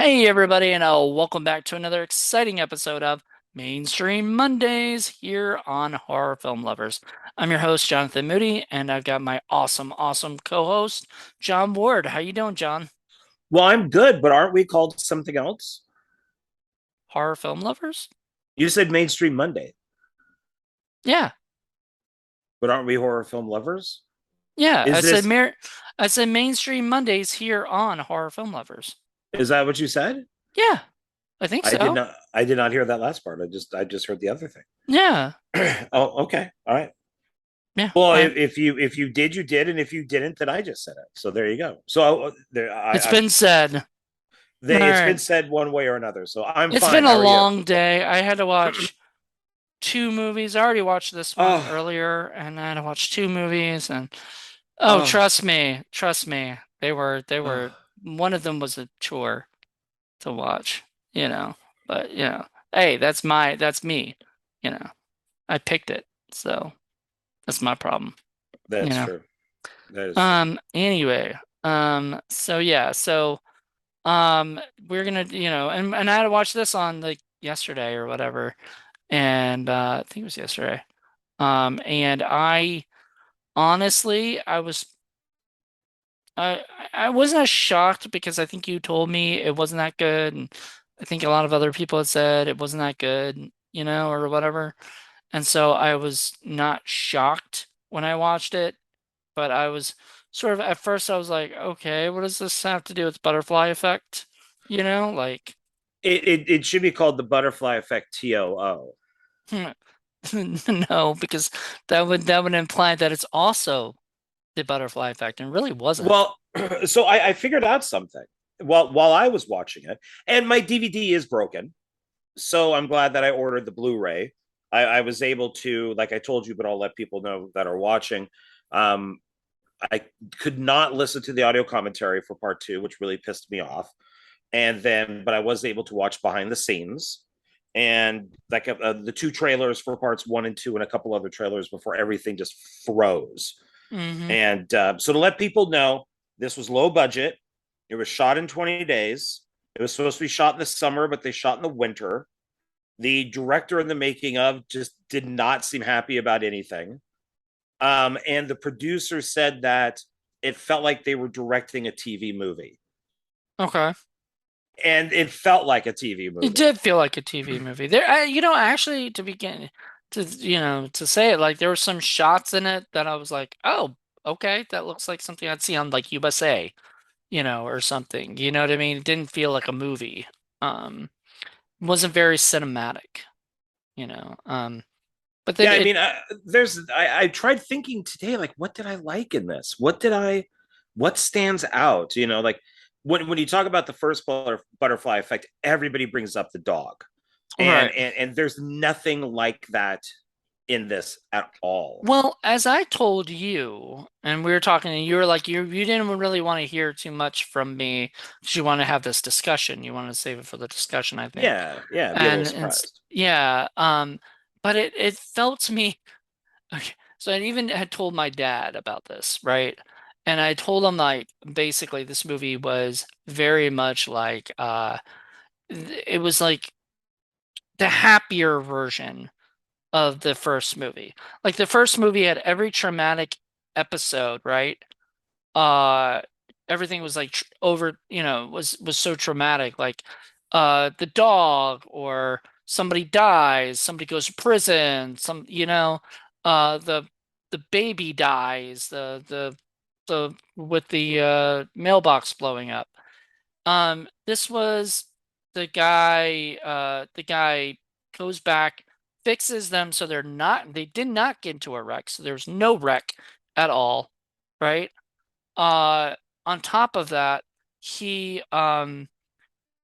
Hey everybody, and welcome back to another exciting episode of Mainstream Mondays here on Horror Film Lovers. I'm your host, Jonathan Moody, and I've got my awesome co-host, John Ward. How you doing, John? Well, I'm good, but aren't we called something else? Horror Film Lovers? You said mainstream Monday, Yeah, but aren't we horror film lovers? yeah. Is this I said Mainstream Mondays here on Horror Film Lovers. is that what you said? Yeah, I think so. I did not hear that last part. I just heard the other thing. Yeah, Oh, okay. All right. yeah. Well, if you did, you did, and if you didn't, then I just said it. So there you go. So there It's been said. All it's been right. said one way or another. So I'm It's fine. been a How are you? long day. I had to watch two movies. I already watched this one Oh, earlier, and I had to watch two movies. And oh, oh, trust me, they were. oh. One of them was a chore to watch, you know. But hey, that's me, you know. I picked it, so that's my problem, you That's know. true. That is true. Anyway, so yeah, so we're gonna, and I had to watch this on like yesterday or whatever, and I think it was yesterday. And I honestly, I I wasn't as shocked because I think you told me it wasn't that good, and I think a lot of other people had said it wasn't that good, or whatever. And so I was not shocked when I watched it, but I was sort of at first I was like, okay, what does this have to do with butterfly effect? Like It should be called the butterfly effect TOO. no, because that would imply that it's also the butterfly effect, and it really wasn't. Well, so I figured out something while I was watching it, and my DVD is broken. So I'm glad that I ordered the Blu-ray. I was able to, like I told you, but I'll let people know that are watching. Um, I could not listen to the audio commentary for part two, which really pissed me off. But I was able to watch behind the scenes and like the two trailers for parts one and two, and a couple other trailers before everything just froze. Hmm. So to let people know, this was low budget. It was shot in 20 days. It was supposed to be shot in the summer, but they shot in the winter. The director in the making of just did not seem happy about anything. And the producer said that it felt like they were directing a TV movie. Okay. And it felt like a TV It movie. did feel like a TV movie. Actually, to say it, like there were some shots in it that I was like, oh, okay, that looks like something I'd see on like USA, or something. You know what I mean? It didn't feel like a movie. It wasn't very cinematic, you know. But then Yeah, I it mean, I tried thinking today, like, what did I like in this? What stands out? Like when you talk about the first butterfly effect, everybody brings up the dog, and right. and and there's nothing like that in this at all. Well, as I told you, and we were talking, and you were like, you didn't really want to hear too much from me because you want to have this discussion. You want to save it for the discussion, I think. Yeah, yeah, be a little And surprised. yeah, but it felt to me okay. So I even had told my dad about this, right? And I told him like basically this movie was very much like it was like the happier version of the first movie. Like the first movie had every traumatic episode, right? Uh Everything was like over, was so traumatic, like the dog, or somebody dies, somebody goes to prison, the baby dies, the with the mailbox blowing up. This was the guy goes back, fixes them so they did not get into a wreck, so there's no wreck at all, right? Uh, on top of that, he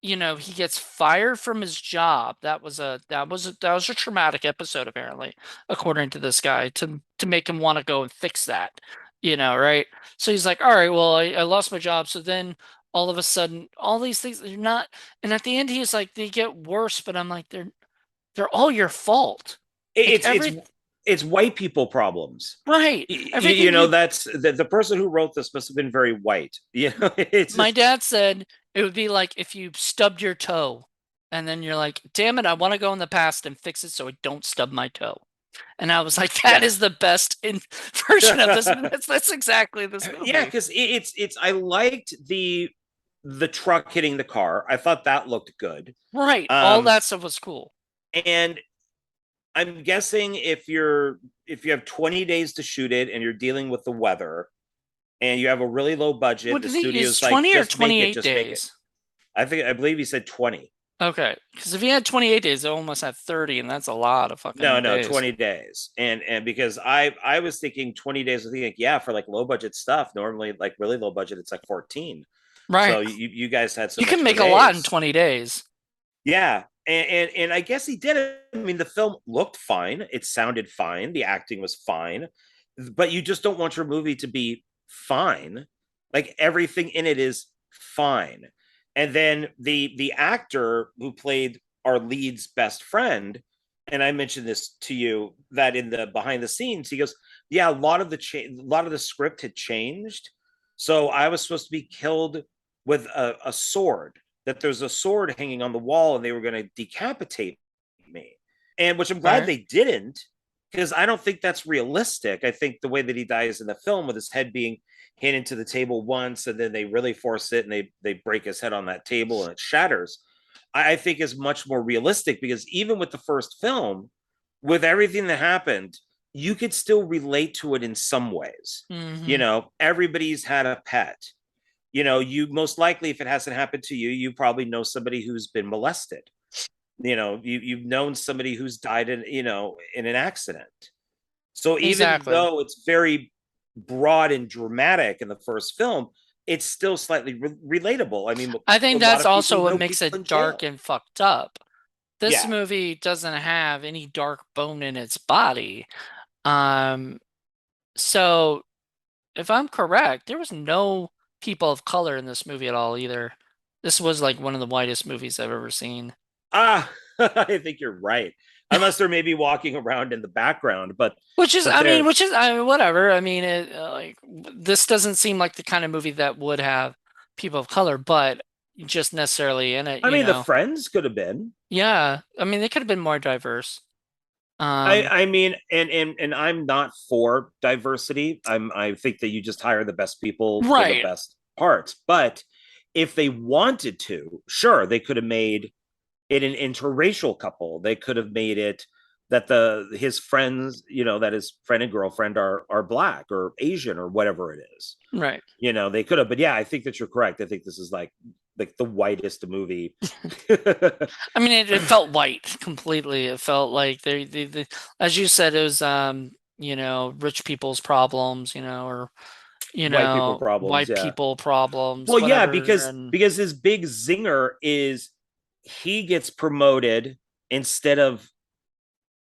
he gets fired from his job. That was a traumatic episode, apparently, according to this guy, to make him want to go and fix that, right? So he's like, all right, well, I lost my job. So then all of a sudden, all these things, they're not, and at the end he's like, they get worse, but I'm like, they're all your fault. Like It's it's it's white people problems. right, everything That's the person who wrote this must have been very white. my Just dad said It would be like if you stubbed your toe and then you're like, damn it, I want to go in the past and fix it so I don't stub my toe. And I was like, that Yeah. is the best version of this. That's exactly this Yeah, movie. because it's I liked the truck hitting the car. I thought that looked good. Right. All Um, that stuff was cool. and I'm guessing if you have 20 days to shoot it and you're dealing with the weather and you have a really low budget, What the did he use? studio's like, 20 or just make it, 28 just make it. days? I believe he said 20. Okay. Because if he had 28 days, it almost had 30, and that's a lot of No, fucking no, days. 20 days. And because I was thinking 20 days, I think like, yeah, for like low budget stuff, normally like really low budget, it's like 14. Right. So you guys had You some can extra make a lot in days. 20 days. Yeah. And I guess he did it. I mean, the film looked fine. It sounded fine. The acting was fine. But you just don't want your movie to be fine. Like everything in it is fine. And then the actor who played our lead's best friend, and I mentioned this to you that in the behind the scenes, he goes, "Yeah, a lot of the script had changed. So I was supposed to be killed with a sword, that there's a sword hanging on the wall and they were going to decapitate me." And which I'm glad Right. they didn't, because I don't think that's realistic. I think the way that he dies in the film with his head being hit into the table once and then they really force it and they break his head on that table and it shatters, I think is much more realistic, because even with the first film, with everything that happened, you could still relate to it in some ways. Mm-hmm. Everybody's had a pet. You most likely, if it hasn't happened to you, you probably know somebody who's been molested. You've known somebody who's died in an accident. So even Exactly. though it's very broad and dramatic in the first film, it's still slightly relatable. I mean, I a think lot that's of people also what know makes people it in dark jail. and fucked up. This Yeah. movie doesn't have any dark bone in its body. Um, so if I'm correct, there was no people of color in this movie at all either. This was like one of the whitest movies I've ever seen. Ah, I think you're right. Unless they're maybe walking around in the background, Which is, but I mean, they're. whatever. I mean, like this doesn't seem like the kind of movie that would have people of color, but just necessarily in it, I mean, the friends could have been. Yeah, I mean, they could have been more diverse. I Um, I mean, and I'm not for diversity. I think that you just hire the best people for the right. best parts. But if they wanted to, sure, they could have made it an interracial couple. They could have made it that the his friends, that his friend and girlfriend are black or Asian or whatever it is. Right. They could have. But yeah, I think that you're correct. I think this is like the whitest movie. I mean, it felt white completely. It felt like as you said, it was rich people's problems, or White people problems, white yeah. people problems, Well, yeah, whatever. because And because his big zinger is he gets promoted instead of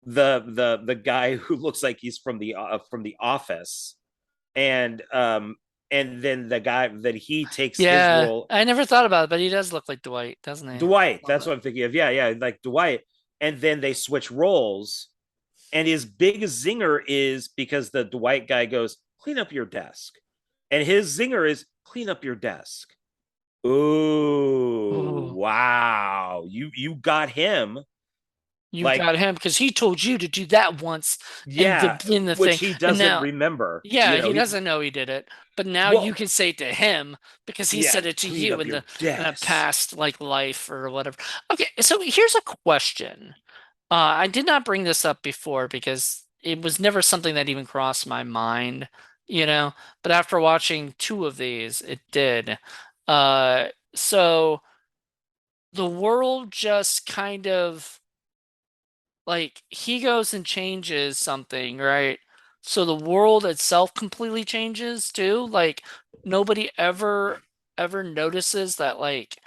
the guy who looks like he's from the office, and then the guy that he takes his yeah, role. I never thought about it, but he does look like Dwight, doesn't he? Dwight, A little that's bit. what I'm thinking of. Yeah, yeah, like Dwight. And then they switch roles, and his big zinger is because the Dwight guy goes, "Clean up your desk," and his zinger is, "Clean up your desk." Ooh, Oh, wow. You got him. you Like, got him because he told you to do that once yeah, in the which thing, he and doesn't now remember. yeah, he doesn't know he did it, but now you Well, can say it to him because he yeah, said it to clean you up in your a desk. past like life or whatever. Okay, so here's a question. I did not bring this up before because it was never something that even crossed my mind, you know, but after watching two of these, it did. So the world just kind of like he goes and changes something, right? So the world itself completely changes too. Like nobody ever notices that like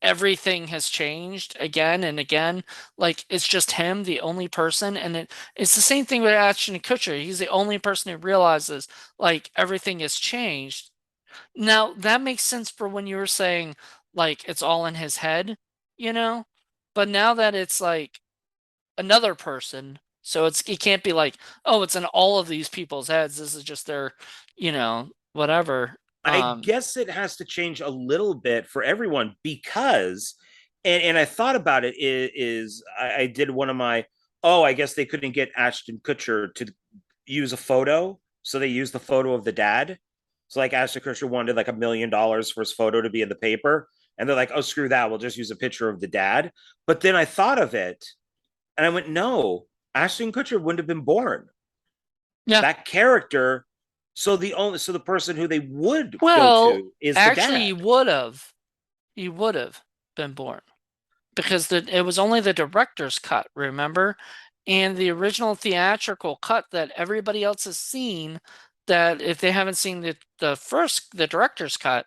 everything has changed again and again. Like it's just him, the only person, and it's the same thing with Ashton Kutcher. He's the only person who realizes like everything has changed. Now that makes sense for when you were saying like it's all in his head, you know? But now that it's like another person. So it can't be like, oh, it's in all of these people's heads. This is just their, whatever. I guess it has to change a little bit for everyone because, and I thought about it is I did one of my, oh, I guess they couldn't get Ashton Kutcher to use a photo. So they used the photo of the dad. So like Ashton Kutcher wanted like $1 million for his photo to be in the paper. And they're like, oh, screw that. We'll just use a picture of the dad. But then I thought of it and I went, no, Ashton Kutcher wouldn't have been born. Yeah. That character. So the person who they would go Well, to is the actually, dad. he would have been born because it was only the director's cut, remember? And the original theatrical cut that everybody else has seen, that if they haven't seen the director's cut,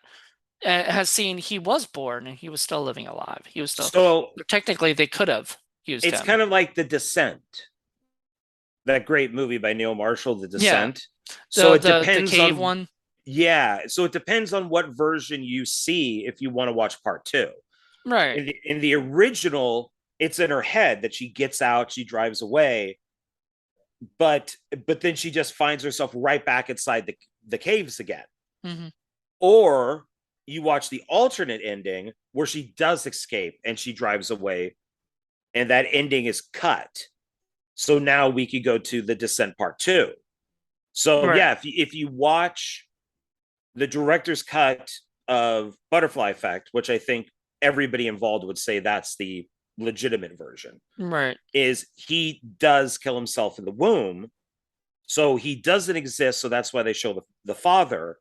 has seen he was born and he was still living alive. He was still So technically they could have used it's him. kind of like The Descent, that great movie by Neil Marshall, The Yeah, Descent. So the it the the depends cave on, one, yeah. So it depends on what version you see if you want to watch part two. right? In the original, it's in her head that she gets out, she drives away, but then she just finds herself right back inside the caves again. Hmm. Or you watch the alternate ending where she does escape and she drives away, and that ending is cut. So now we could go to The Descent Part Two. So Right, yeah, if you watch the director's cut of Butterfly Effect, which I think everybody involved would say that's the legitimate version, right. is he does kill himself in the womb. So he doesn't exist. So that's why they show the father.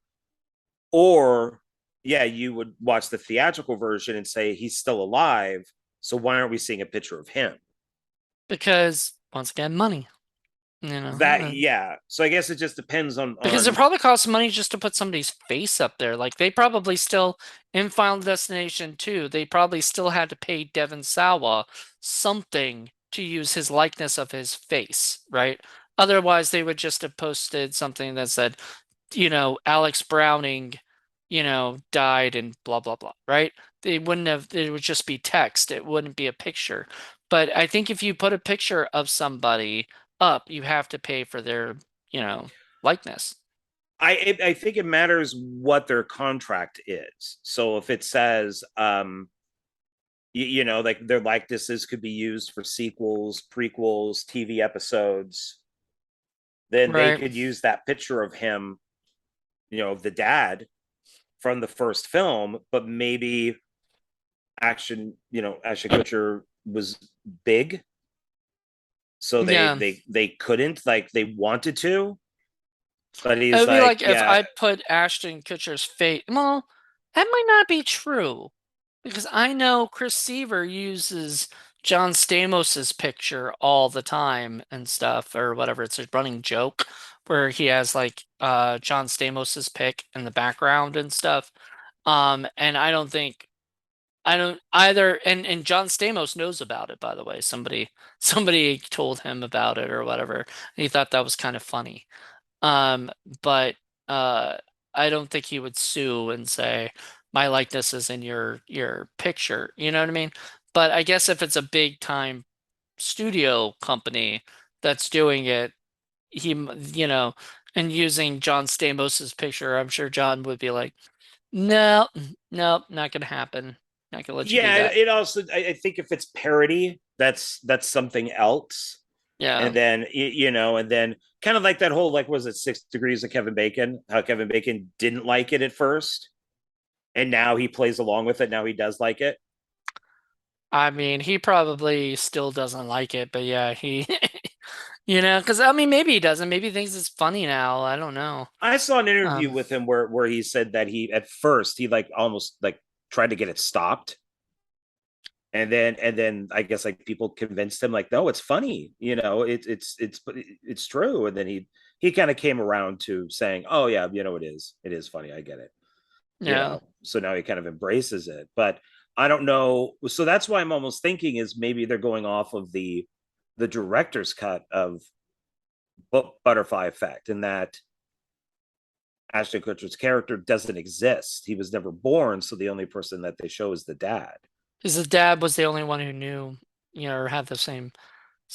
Or, yeah, you would watch the theatrical version and say he's still alive. So why aren't we seeing a picture of him? Because once again, money. That, yeah. So I guess it just depends on Because it on probably costs money just to put somebody's face up there. Like they probably still in Final Destination 2, they probably still had to pay Devon Sawa something to use his likeness of his face, right? Otherwise, they would just have posted something that said, Alex Browning, died and blah blah blah, right? They wouldn't have, it would just be text. It wouldn't be a picture. But I think if you put a picture of somebody up, you have to pay for their, you know, likeness. I think it matters what their contract is. So if it says like their likenesses could be used for sequels, prequels, TV episodes, then they Right. could use that picture of him, of the dad from the first film, but maybe Ashton Kutcher was big, so they Yeah. they they couldn't, like, they wanted to, but It he's would be like, like if yeah, I put Ashton Kutcher's face. Well, that might not be true because I know Chris Seaver uses John Stamos's picture all the time and stuff or whatever. It's a running joke where he has like John Stamos's pic in the background and stuff. And I don't either, and John Stamos knows about it, by the way. Somebody told him about it or whatever, and he thought that was kind of funny. Um, but uh, I don't think he would sue and say my likeness is in your picture. You know what I mean? But I guess if it's a big time studio company that's doing it, he, and using John Stamos's picture, I'm sure John would be like, no, no, not gonna happen. Not gonna let you do yeah. that. It also, I think if it's parody, that's something else. Yeah. And then and then kind of like that whole, like, was it 6 Degrees of Kevin Bacon? How Kevin Bacon didn't like it at first, and now he plays along with it. Now he does like it. I mean, he probably still doesn't like it, but yeah, because I mean, maybe he doesn't. Maybe he thinks it's funny now. I don't know. I saw an interview Um, with him where he said that he, at first, he like almost like tried to get it stopped, and then I guess like people convinced him, like, no, it's funny, it's true, and then he kind of came around to saying, oh yeah, it is funny, I get it, yeah. so now he kind of embraces it. But I don't know, so that's why I'm almost thinking is maybe they're going off of the director's cut of Butterfly Effect, and that Ashton Kutcher's character doesn't exist. He was never born, so the only person that they show is the dad. Because the dad was the only one who knew, or had the same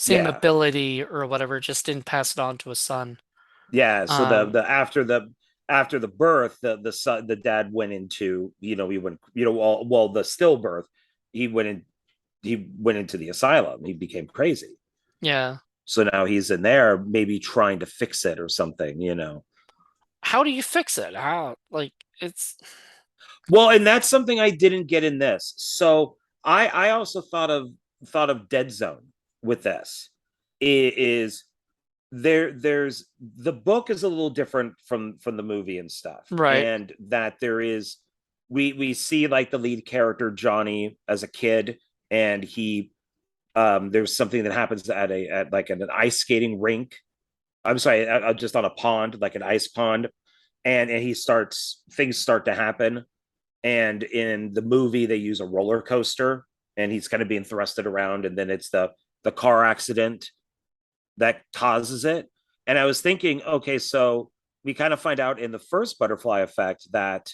Yeah, ability or whatever, just didn't pass it on to his son. yeah. So the Um, the after the after the birth, the son, the dad went into, he went, well, the stillbirth, he went in, he went into the asylum. He became crazy. Yeah. So now he's in there, maybe trying to fix it or something. How do you fix it? How, like, it's Well, and that's something I didn't get in this. So I also thought of Dead Zone with this. It is there's the book is a little different from the movie and stuff, right. and that there is we see like the lead character Johnny as a kid, and he there's something that happens at like an ice skating rink. I'm sorry, just on a pond, like an ice pond, and he starts things start to happen. And in the movie, they use a roller coaster, and he's kind of being thrusted around, and then it's the car accident that causes it. And I was thinking, okay, so we kind of find out in the first butterfly effect that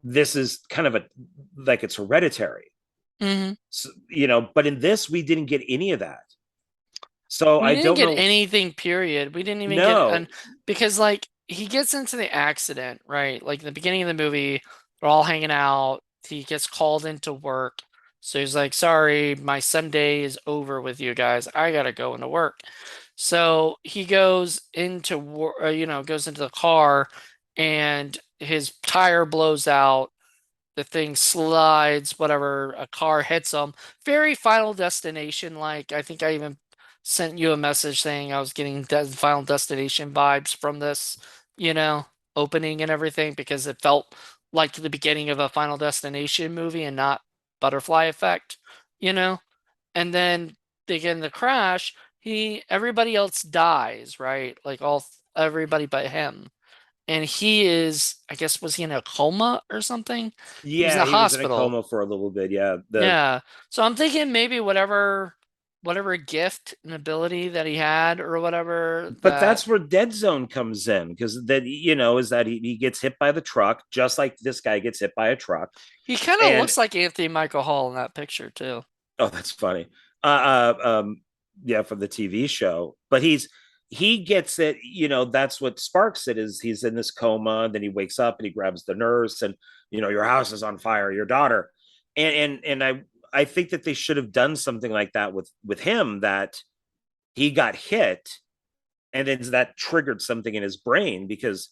this is kind of a like it's hereditary. Hmm. So, but in this we didn't get any of that. So We I didn't don't get know. anything, period. We didn't even get an No. because like he gets into the accident, right? Like in the beginning of the movie, they're all hanging out. He gets called into work. So he's like, sorry, my Sunday is over with you guys. I gotta go into work. So he goes into goes into the car and his tire blows out. The thing slides, whatever, a car hits him. Very Final Destination like. I think I even sent you a message saying I was getting Final Destination vibes from this, you know, opening and everything because it felt like the beginning of a Final Destination movie and not Butterfly Effect, you know? And then they get in the crash, everybody else dies, right? Like everybody but him. And he is, I guess, was he in a coma or something? He was in Yeah, a he was in a hospital. coma for a little bit. Yeah. The Yeah. So I'm thinking maybe whatever gift and ability that he had or whatever But that that's where Dead Zone comes in, because that is that he gets hit by the truck, just like this guy gets hit by a truck. he kind of And looks like Anthony Michael Hall in that picture too. oh, that's funny. Uh, yeah, from the TV show. But he gets it. That's what sparks it. Is he's in this coma, and then he wakes up and he grabs the nurse, and your house is on fire, your daughter, and I think that they should have done something like that with him, that he got hit, and then that triggered something in his brain, because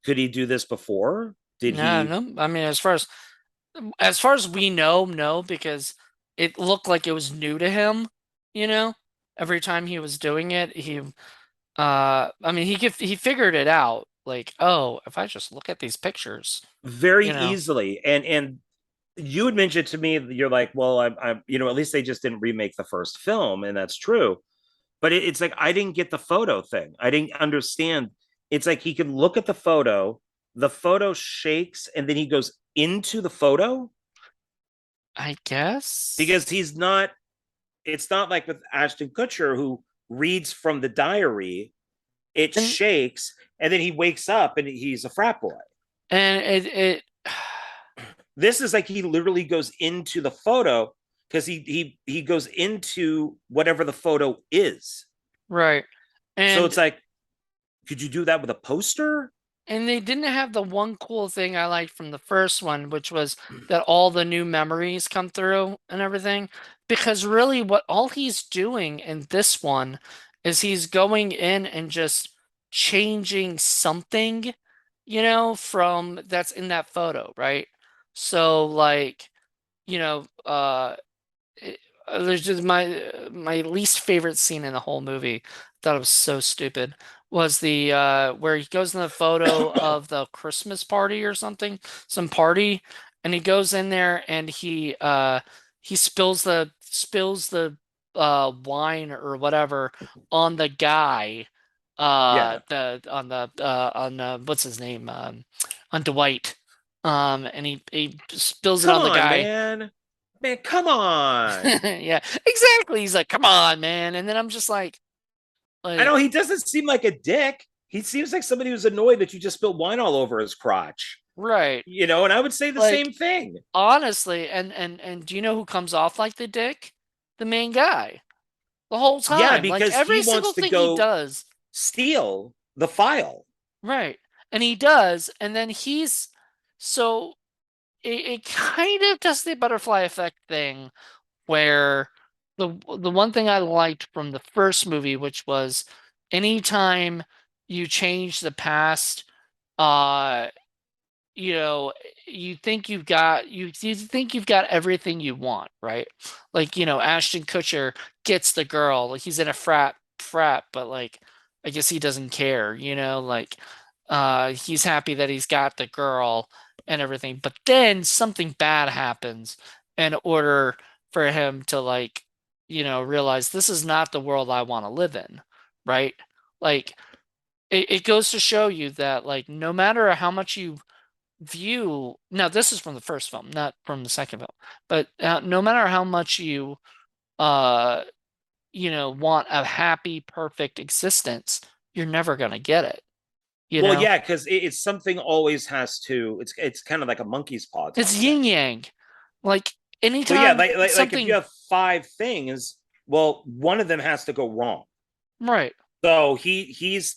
could he do this before? Did Yeah, he? no, I mean as far as we know, no, because it looked like it was new to him, you know? Every time he was doing it, I mean he figured it out. Like, oh, if I just look at these pictures, Very you know. easily. And you had mentioned to me, you're like, well, I'm at least they just didn't remake the first film, and that's true. But it's like I didn't get the photo thing. I didn't understand. It's like he could look at the photo shakes, and then he goes into the photo, I guess. because he's not. It's not like with Ashton Kutcher, who reads from the diary. It And shakes, and then he wakes up and he's a frat boy. and it This is like he literally goes into the photo, because he goes into whatever the photo is. right. So And it's like, could you do that with a poster? and they didn't have the one cool thing I liked from the first one, which was that all the new memories come through and everything. Because really what all he's doing in this one is he's going in and just changing something, from that's in that photo, right? So like, you know, it- there's just my least favorite scene in the whole movie. Thought it was so stupid. Was the where he goes in the photo of the Christmas party or something, some party, and he goes in there and he spills the wine or whatever on the guy, Yeah. the on what's his name, on Dwight, and he spills it Come on the on, guy. man. Man, come on. Yeah, exactly. He's like, "Come on, man," and then I'm just I like, know he doesn't seem like a dick. He seems like somebody who's annoyed that you just spilled wine all over his crotch. right, And I would say the like same thing. honestly, and do you know who comes off like the dick? The main guy, the whole Yeah, time, like because he every wants single to thing he go does, steal the file. right? And he does, and then so it kind of does the butterfly effect thing where the one thing I liked from the first movie, which was anytime you change the past, uh, you know, you think you've got everything you want, right? Like, Ashton Kutcher gets the girl, like he's in a frat, but like I guess he doesn't care, like he's happy that he's got the girl and everything. But then something bad happens in order for him to like, realize this is not the world I want to live in, right? Like it goes to show you that like no matter how much you view now this is from the first film, not from the second film, but no matter how much you uh want a happy perfect existence, you're never going to get it, you Well, know yeah, because it's something always has to. It's kind of like a monkey's paw it's type thing. yin yang, like Well, yeah, anytime like if you something have five things, well, one of them has to go wrong. right. So he's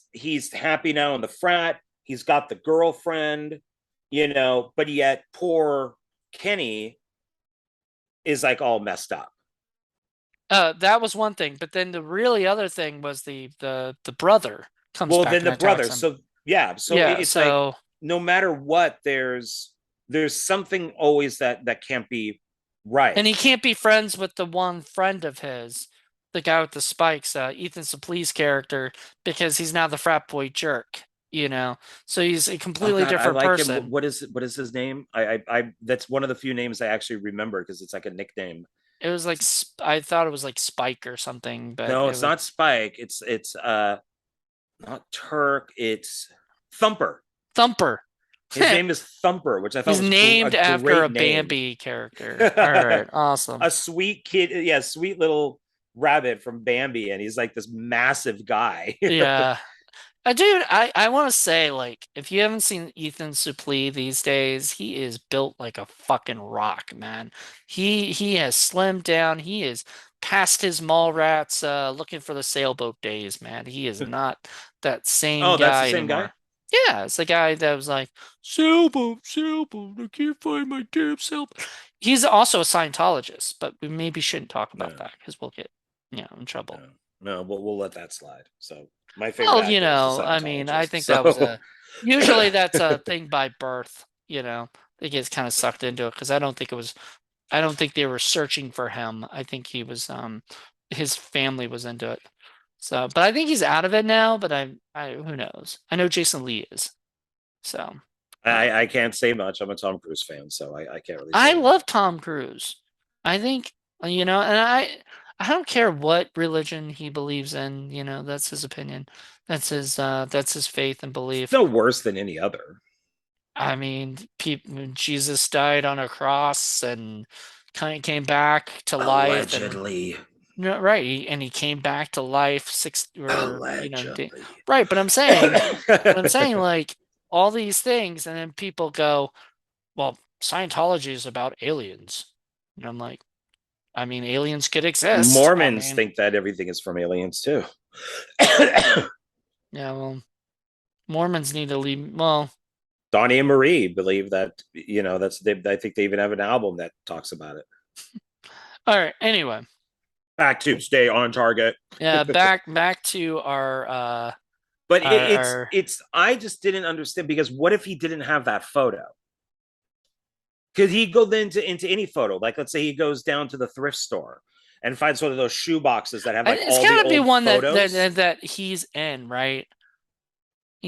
happy now in the frat. He's got the girlfriend, but yet poor Kenny is like all messed up. That was one thing, but then the really other thing was the brother comes Well, back then and the attacks brother. him. So yeah, so Yeah, it's like so no matter what, there's something always that can't be and right. he can't be friends with the one friend of his, the guy with the spikes, Ethan Supplee's character, because he's now the frat boy jerk, So he's a Oh completely God, I different like him. person. What is his name? I that's one of the few names I actually remember because it's like a nickname. It was like I thought it was like Spike or something, but No, it it's was not Spike. It's not Turk. It's Thumper. Thumper. His name is Thumper, which I thought He's was a named after a great name. Bambi character. All right, awesome. A sweet kid, yeah, sweet little rabbit from Bambi, and he's like this massive guy. Yeah. Dude, I want to say, like, if you haven't seen Ethan Suplee these days, he is built like a fucking rock, man. He has slimmed down. He is past his mall rats, looking for the sailboat days, man. He is not that same Oh, that's the guy same guy. anymore. Yeah, it's the guy that was like, sailboat, sailboat, I can't find my damn sailboat. He's also a Scientologist, but we maybe shouldn't talk about No, that because we'll get, in trouble. no, no. We'll let that slide. So my favorite Well, actor is a I mean, I Scientologist. think that was So usually that's a thing by birth, They get kind of sucked into it because I don't think they were searching for him. I think his family was into it. So, but I think he's out of it now, but who knows? I know Jason Lee is. So, uh, I can't say much. I'm a Tom Cruise fan, so I can't really I say love anything. Tom Cruise. I think, and I don't care what religion he believes in, that's his opinion. That's his faith and It's belief. no worse than any other. I mean, Jesus died on a cross and kind of came back to life, and Allegedly. no, right, and he came back to life Allegedly. right. But I'm saying like all these things, and then people go, "Well, Scientology is about aliens," and I'm like, I mean, aliens could exist. I Mormons mean, think that everything is from aliens too. yeah, well, Mormons need to leave. Well, Donnie and Marie believe that I think they even have an album that talks about it. all right. Anyway, Back to stay on target. yeah, back to But our our it's I just didn't understand because what if he didn't have that photo? Could he go then into any photo? Like let's say he goes down to the thrift store and finds one of those shoe boxes that have like It's all the got to be old one photos. that he's in, right?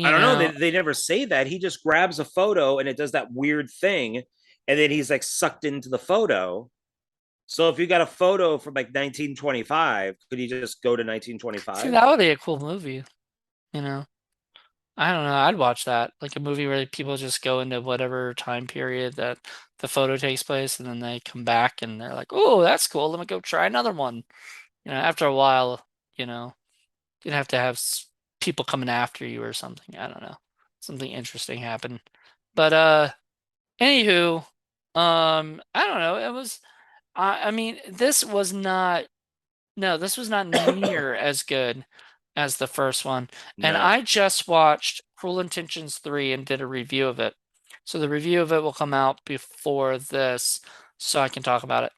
I You don't know. They, know, they never say that. He just grabs a photo and it does that weird thing, and then he's like sucked into the photo. So if you got a photo from like 1925, could you just go to see, 1925? that would be a cool movie. You know, I don't know. I'd watch that, like a movie where people just go into whatever time period that the photo takes place, and then they come back and they're like, "Oh, that's cool. Let me go try another one." After a while, you know, you'd have to have people coming after you or something. I don't know. Something interesting happened. But anywho, I don't know. It was I mean, this was not no, this was not near as good as the first one. And No. I just watched Cruel Intentions 3 and did a review of it. So the review of it will come out before this, so I can talk about it.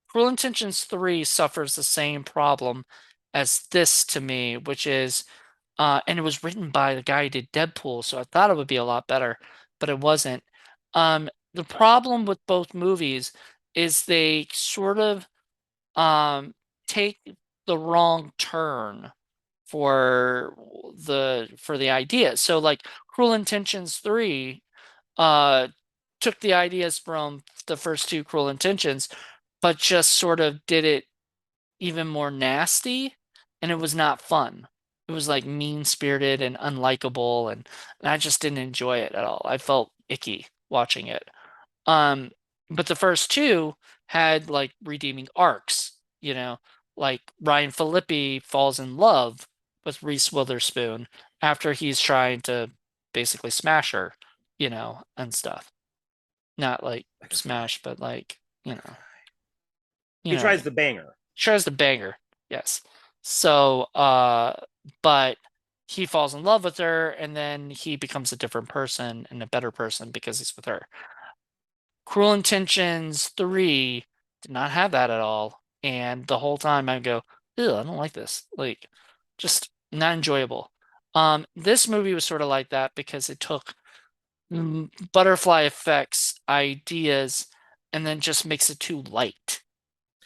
Cruel Intentions 3 suffers the same problem as this to me, which is and it was written by the guy who did Deadpool, so I thought it would be a lot better, but it wasn't. The problem with both movies is they sort of um take the wrong turn for the idea. So like Cruel Intentions 3 uh took the ideas from the first two Cruel Intentions, but just sort of did it even more nasty, and it was not fun. It was like mean-spirited and unlikable, and I just didn't enjoy it at all. I felt icky watching it. Um, but the first two had like redeeming arcs, like Ryan Phillippe falls in love with Reese Witherspoon after he's trying to basically smash her, and stuff. Not like smash, but like, He what I tries mean. the banger. Tries to bang her. Yes. So, but he falls in love with her and then he becomes a different person and a better person because he's with her. Cruel Intentions 3 did not have that at all. And the whole time I go, ew, I don't like this. Like, just not enjoyable. This movie was sort of like that because it took butterfly effects ideas and then just makes it too light,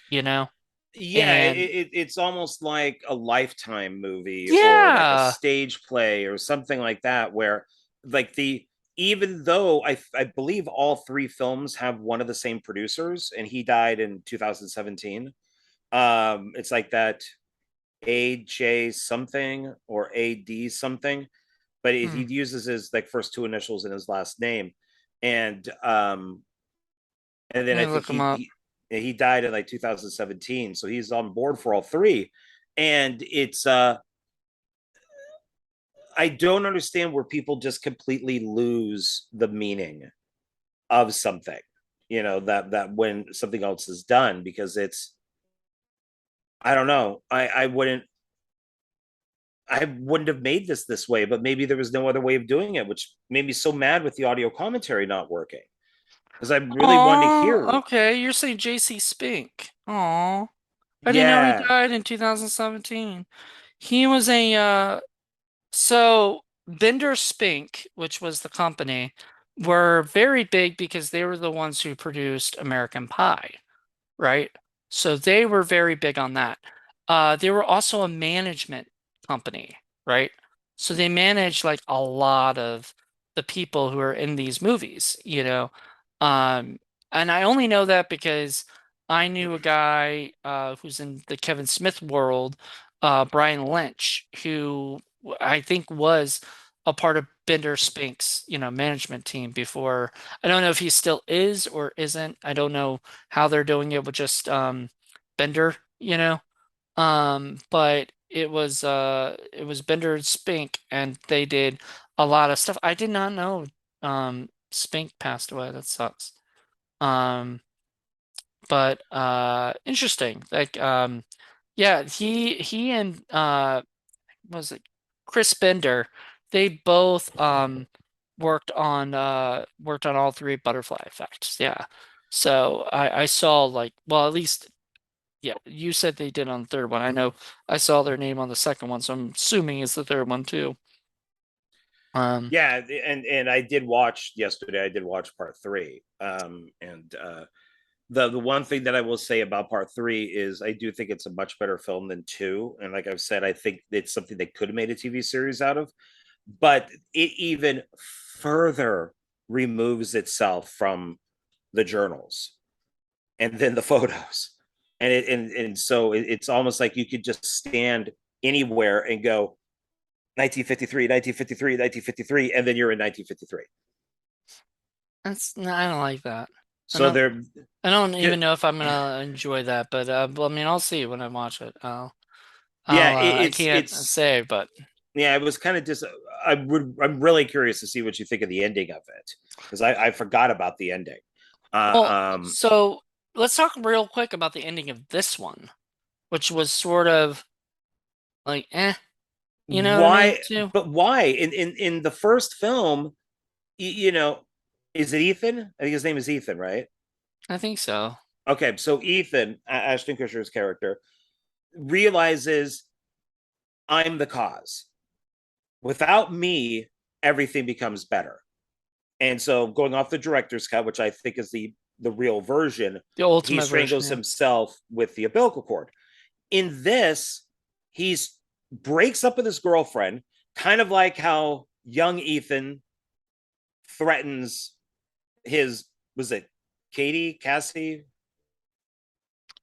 you know? Yeah, And it's almost like a Lifetime movie or like a yeah. stage play or something like that, where like the even though I believe all three films have one of the same producers, and he died in 2017. It's like that AJ something or AD something, but he Hmm. uses his like first two initials in his last name, and then Let I me think look him up. he died in like 2017, so he's on board for all three, and it's I don't understand where people just completely lose the meaning of something, that when something else is done, because it's I don't know, I wouldn't have made this way, but maybe there was no other way of doing it, which made me so mad with the audio commentary not working because I really wanted to Oh, hear. okay. You're saying JC Spink. Oh, I didn't know he Yeah, died in 2017. He was so Bender Spink, which was the company, were very big because they were the ones who produced American Pie, right? So they were very big on that. They were also a management company, right? So they managed like a lot of the people who are in these movies, Um, and I only know that because I knew a guy who's in the Kevin Smith world, Brian Lynch, who I think was a part of Bender Spink's, management team before. I don't know if he still is or isn't. I don't know how they're doing it with just Bender, but it was Bender and Spink and they did a lot of stuff. I did not know Spink passed away. That sucks. Um but interesting. Like yeah, he and what was it Chris Bender, they both worked on all three butterfly effects. Yeah. So I saw like, well, at least yeah, you said they did on the third one. I know I saw their name on the second one, so I'm assuming it's the third one too. Um, yeah, and I did watch yesterday. I did watch part three, and the one thing that I will say about part three is I do think it's a much better film than two, and like I've said, I think it's something they could have made a TV series out of, but it even further removes itself from the journals and then the photos, and so it's almost like you could just stand anywhere and go 1953, 1953, 1953, and then you're in 1953. that's no, I don't like that. I So don't. they're I don't even know if I'm gonna enjoy that, but well, I mean, I'll see when I watch it. yeah, I it's can't it's say, but yeah, it was kind of just I'm really curious to see what you think of the ending of it, because I forgot about the ending. well, Um, so let's talk real quick about the ending of this one, which was sort of. Like, you know what I mean? Why? Too. But why? In the first film, you know, is it Ethan? I think his name is Ethan, right? I think so. Okay, so Ethan, Ashton Kutcher's character, realizes I'm the cause. Without me, everything becomes better. And so, going off the director's cut, which I think is the real version, The he ultimate version, strangles yeah. himself with the umbilical cord. In this, he's breaks up with his girlfriend, kind of like how young Ethan threatens his, was it Cassie,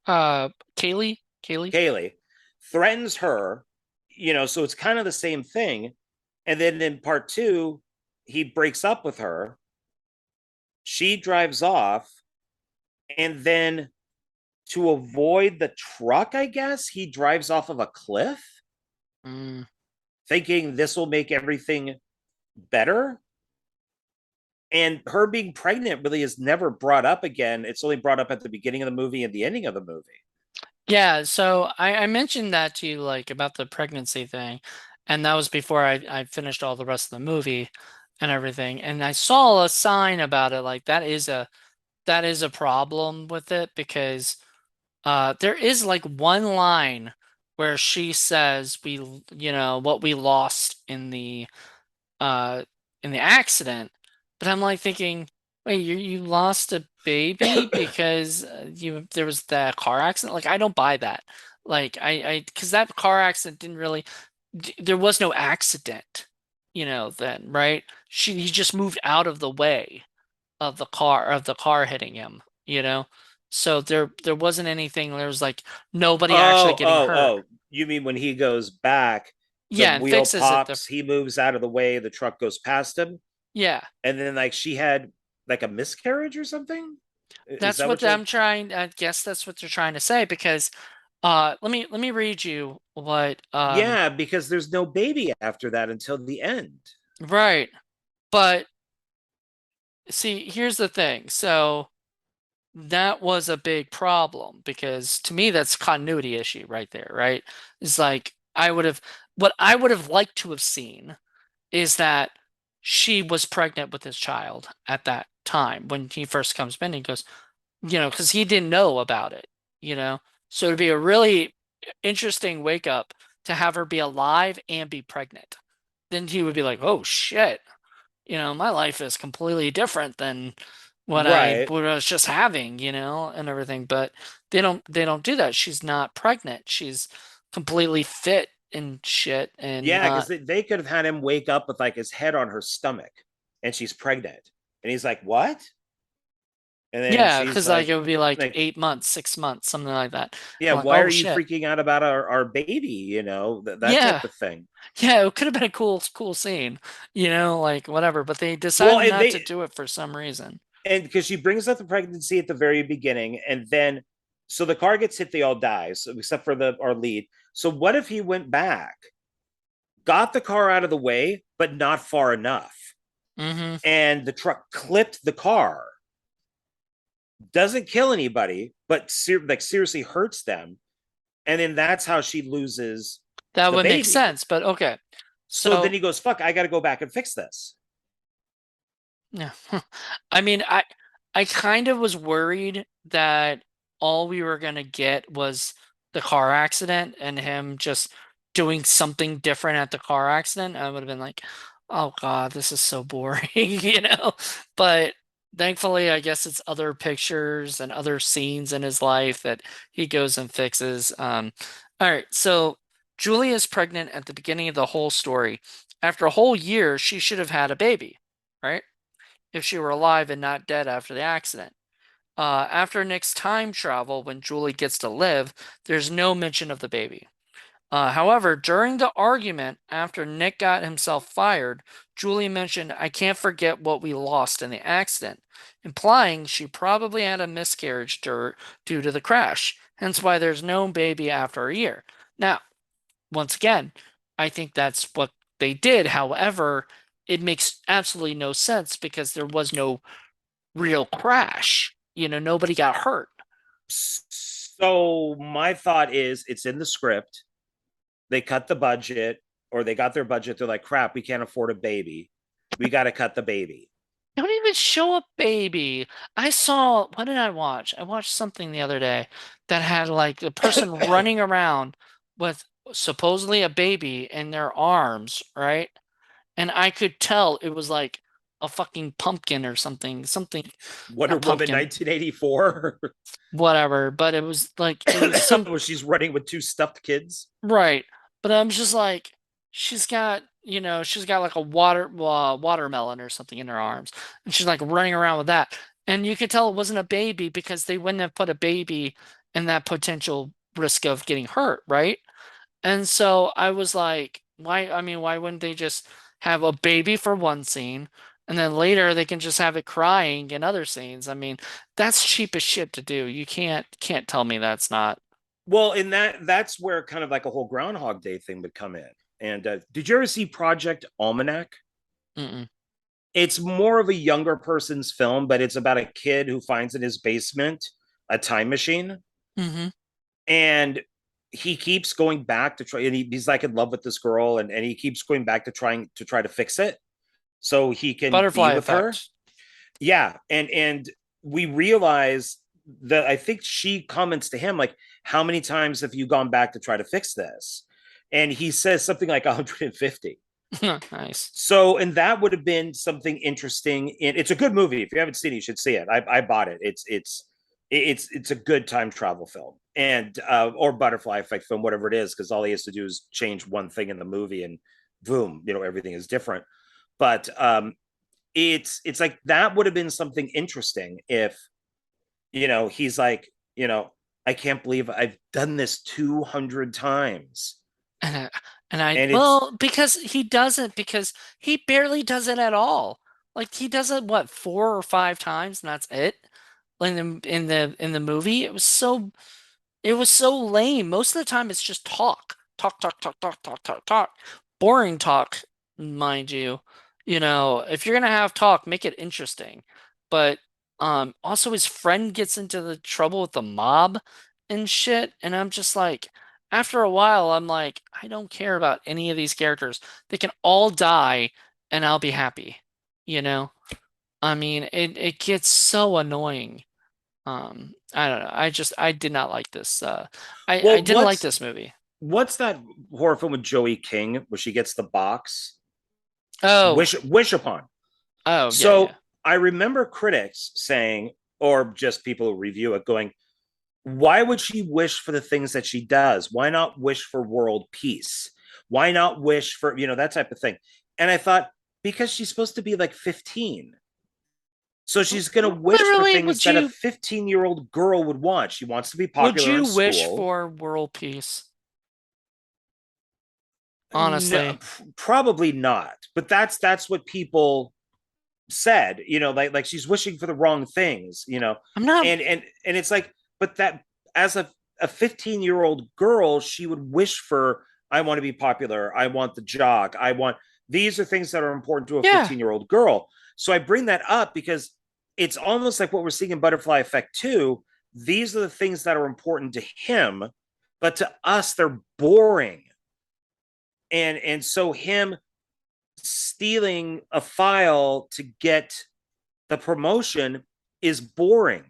Kaylee. Kaylee, threatens her, so it's kind of the same thing. And then in part two, he breaks up with her. She drives off. And then to avoid the truck, I guess, he drives off of a cliff, Mm. thinking this will make everything better. And her being pregnant really is never brought up again. It's only brought up at the beginning of the movie and the ending of the movie. Yeah, so I mentioned that to you like about the pregnancy thing, and that was before I finished all the rest of the movie and everything. And I saw a sign about it, like that is a problem with it because there is like one line where she says what we lost uh in the accident, but I'm like thinking, wait, you lost a baby because you there was that car accident? Like I don't buy that. Like I because that car accident didn't really there was no accident, then, right? He just moved out of the way of the car hitting him, you know? So there wasn't anything, there was like nobody actually Oh, getting oh, hurt. oh. You mean when he goes back, the Yeah, and wheel fixes it pops, he moves out of the way, the truck goes past him, yeah. and then like she had like a miscarriage or something? Is That's that what what you're I'm trying, I guess that's what they're trying to say because let me read you what Yeah, because there's no baby after that until the end. right. But see, here's the thing. So that was a big problem because to me that's continuity issue right there, right? It's like what I would have liked to have seen is that she was pregnant with his child at that time when he first comes in and goes, because he didn't know about it, you know? So it'd be a really interesting wake up to have her be alive and be pregnant. Then he would be like, oh shit, my life is completely different than Right. what I was just having, and everything. But they don't do that. She's not pregnant. She's completely fit and shit and Yeah, because not. they could have had him wake up with like his head on her stomach and she's pregnant. And he's like, what? And then Yeah, she's because like like, it would be like like, 8 months, 6 months, something like that. yeah, I'm like, why oh are you shit. freaking out about our baby? That type Yeah, of thing. yeah, it could have been a cool scene, like whatever. But they Well, decided and not to they do it for some reason. and because she brings up the pregnancy at the very beginning, and then so the car gets hit, they all die, so except for the our lead. So what if he went back, got the car out of the way, but not far enough, Hmm. and the truck clipped the car, doesn't kill anybody, but like seriously hurts them, and then that's how she loses That the would make baby. sense. But okay, So then so he goes, "Fuck, I got to go back and fix this." yeah. I mean, I kind of was worried that all we were gonna get was the car accident and him just doing something different at the car accident. I would have been like, oh God, this is so boring, But thankfully, I guess it's other pictures and other scenes in his life that he goes and fixes. All right, so Julia is pregnant at the beginning of the whole story. After a whole year, she should have had a baby, right? If she were alive and not dead after the accident. After Nick's time travel, when Julie gets to live, there's no mention of the baby. However, during the argument after Nick got himself fired, Julie mentioned, I can't forget what we lost in the accident, implying she probably had a miscarriage due to the crash, hence why there's no baby after a year. Now, once again, I think that's what they did. However, it makes absolutely no sense because there was no real crash. Nobody got hurt. So my thought is, it's in the script. they cut the budget, or they got their budget. They're like, crap, we can't afford a baby. We got to cut the baby. They don't even show a baby. I saw, what did I watch? I watched something the other day that had like a person running around with supposedly a baby in their arms, right? And I could tell it was like a fucking pumpkin or something, something, Wonder not Woman pumpkin, 1984, whatever. But it was like, it was some, where she's running with two stuffed kids. right. But I'm just like, she's got, she's got like a watermelon or something in her arms, and she's like running around with that. And you could tell it wasn't a baby because they wouldn't have put a baby in that potential risk of getting hurt, right? And so I was like, why? I mean, why wouldn't they just have a baby for one scene, and then later they can just have it crying in other scenes? I mean, that's cheap as shit to do. You can't tell me that's not. Well, in that's where kind of like a whole Groundhog Day thing would come in. And did you ever see Project Almanac? Mm-mm. It's more of a younger person's film, but it's about a kid who finds in his basement a time machine, Mm-hmm. and he keeps going back to try. And he's like in love with this girl, and he keeps going back to try to fix it so he can be Butterfly with her. effect. Yeah, and we realize that I think she comments to him like, "How many times have you gone back to try to fix this?" And he says something like 150. Nice. So, and that would have been something interesting. It's a good movie. If you haven't seen it, you should see it. I bought it. It's a good time travel film, and or butterfly effect film, whatever it is, because all he has to do is change one thing in the movie, and boom, everything is different. But it's like that would have been something interesting if he's like, I can't believe I've done this 200 times, And I, and it's well, because he barely does it at all. Like he does it what, 4 or 5 times, and that's it. Like in the movie, it was so lame. Most of the time, it's just talk, talk, talk, talk, talk, talk, talk, talk. Boring talk, mind you. If you're gonna have talk, make it interesting. But also his friend gets into the trouble with the mob and shit, and I'm just like, after a while, I'm like, I don't care about any of these characters. They can all die, and I'll be happy. You know? I mean, it gets so annoying. I don't know. I did not like this. I well, didn't like this movie. what's that horror film with Joey King where she gets the box? Oh, Wish Upon. oh yeah, yeah. So I remember critics saying, or just people who review it, going, why would she wish for the things that she does? Why not wish for world peace? Why not wish for, that type of thing? And I thought, because she's supposed to be like 15. So she's going to wish for Literally, things that a 15-year-old girl would want. She wants to be would popular in you wish school. for world peace? No, Honestly, probably not. But that's what people said, like she's wishing for the wrong things, I'm not. and it's like, but that as a 15-year-old girl, she would wish for, I want to be popular, I want the jock, I want, these are things that are important to a Yeah, 15-year-old girl. So I bring that up because it's almost like what we're seeing in Butterfly Effect 2. These are the things that are important to him, but to us they're boring. And so him stealing a file to get the promotion is boring.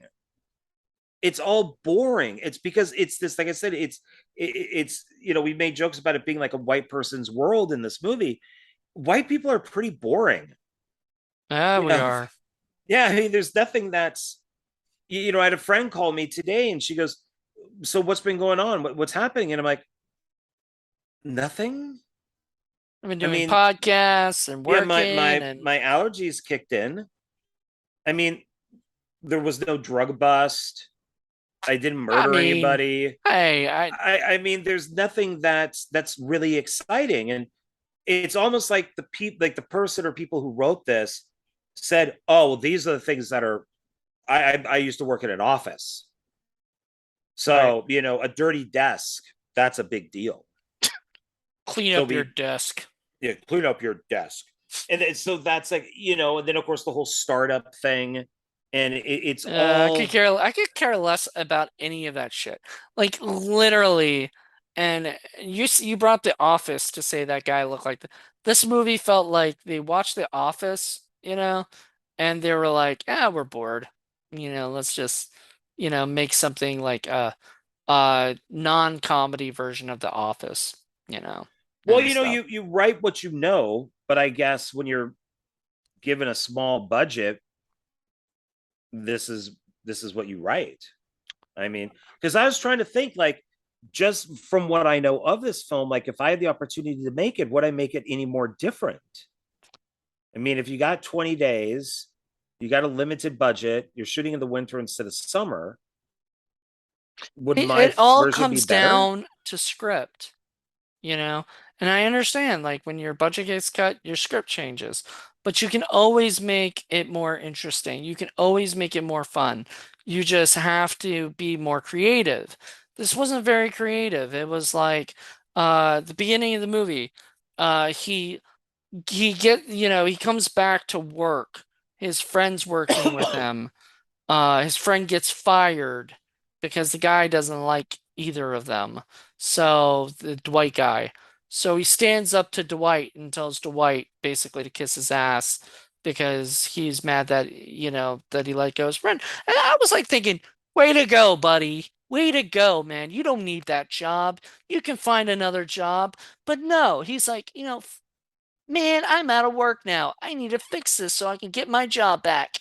It's all boring. It's because it's this, like I said, it's we made jokes about it being like a white person's world in this movie. White people are pretty boring. yeah, You we know, are. yeah, I mean, there's nothing that's, I had a friend call me today and she goes, so what's been going on? What's happening? And I'm like, nothing. I've been I doing mean, podcasts and yeah, working, my and allergies kicked in. I mean, there was no drug bust. I didn't I murder mean, anybody. hey, I I mean, there's nothing that's really exciting, and it's almost like the person or people who wrote this said, "Oh, well, these are the things that are." I used to work in an office, right. so a dirty desk, that's a big deal. Clean So up your we desk. clean up your desk, and then, so that's like, and then of course the whole startup thing, and it's I could all care less about any of that shit. Like literally, And you brought The Office to say that guy looked like this movie felt like they watched The Office, and they were like, "Ah, we're bored. Let's just, make something like a non-comedy version of The Office, you know, Well, and stuff." you write what you know, but I guess when you're given a small budget, this is this is what you write. I mean, because I was trying to think like just from what I know of this film, like if I had the opportunity to make it, would I make it any more different? I mean, if you got 20 days, you got a limited budget, you're shooting in the winter instead of summer, would my It all version be comes better? down to script. you know? And I understand, like, when your budget gets cut, your script changes, but you can always make it more interesting. You can always make it more fun. You just have to be more creative. This wasn't very creative. It was like, the beginning of the movie, he comes back to work. His friend's working with him. His friend gets fired because the guy doesn't like either of them. So the Dwight guy. So he stands up to Dwight and tells Dwight basically to kiss his ass because he's mad that, that he let go his friend. And I was like thinking, way to go, buddy. Way to go, man. You don't need that job. You can find another job. But no, he's like, man, I'm out of work now. I need to fix this so I can get my job back.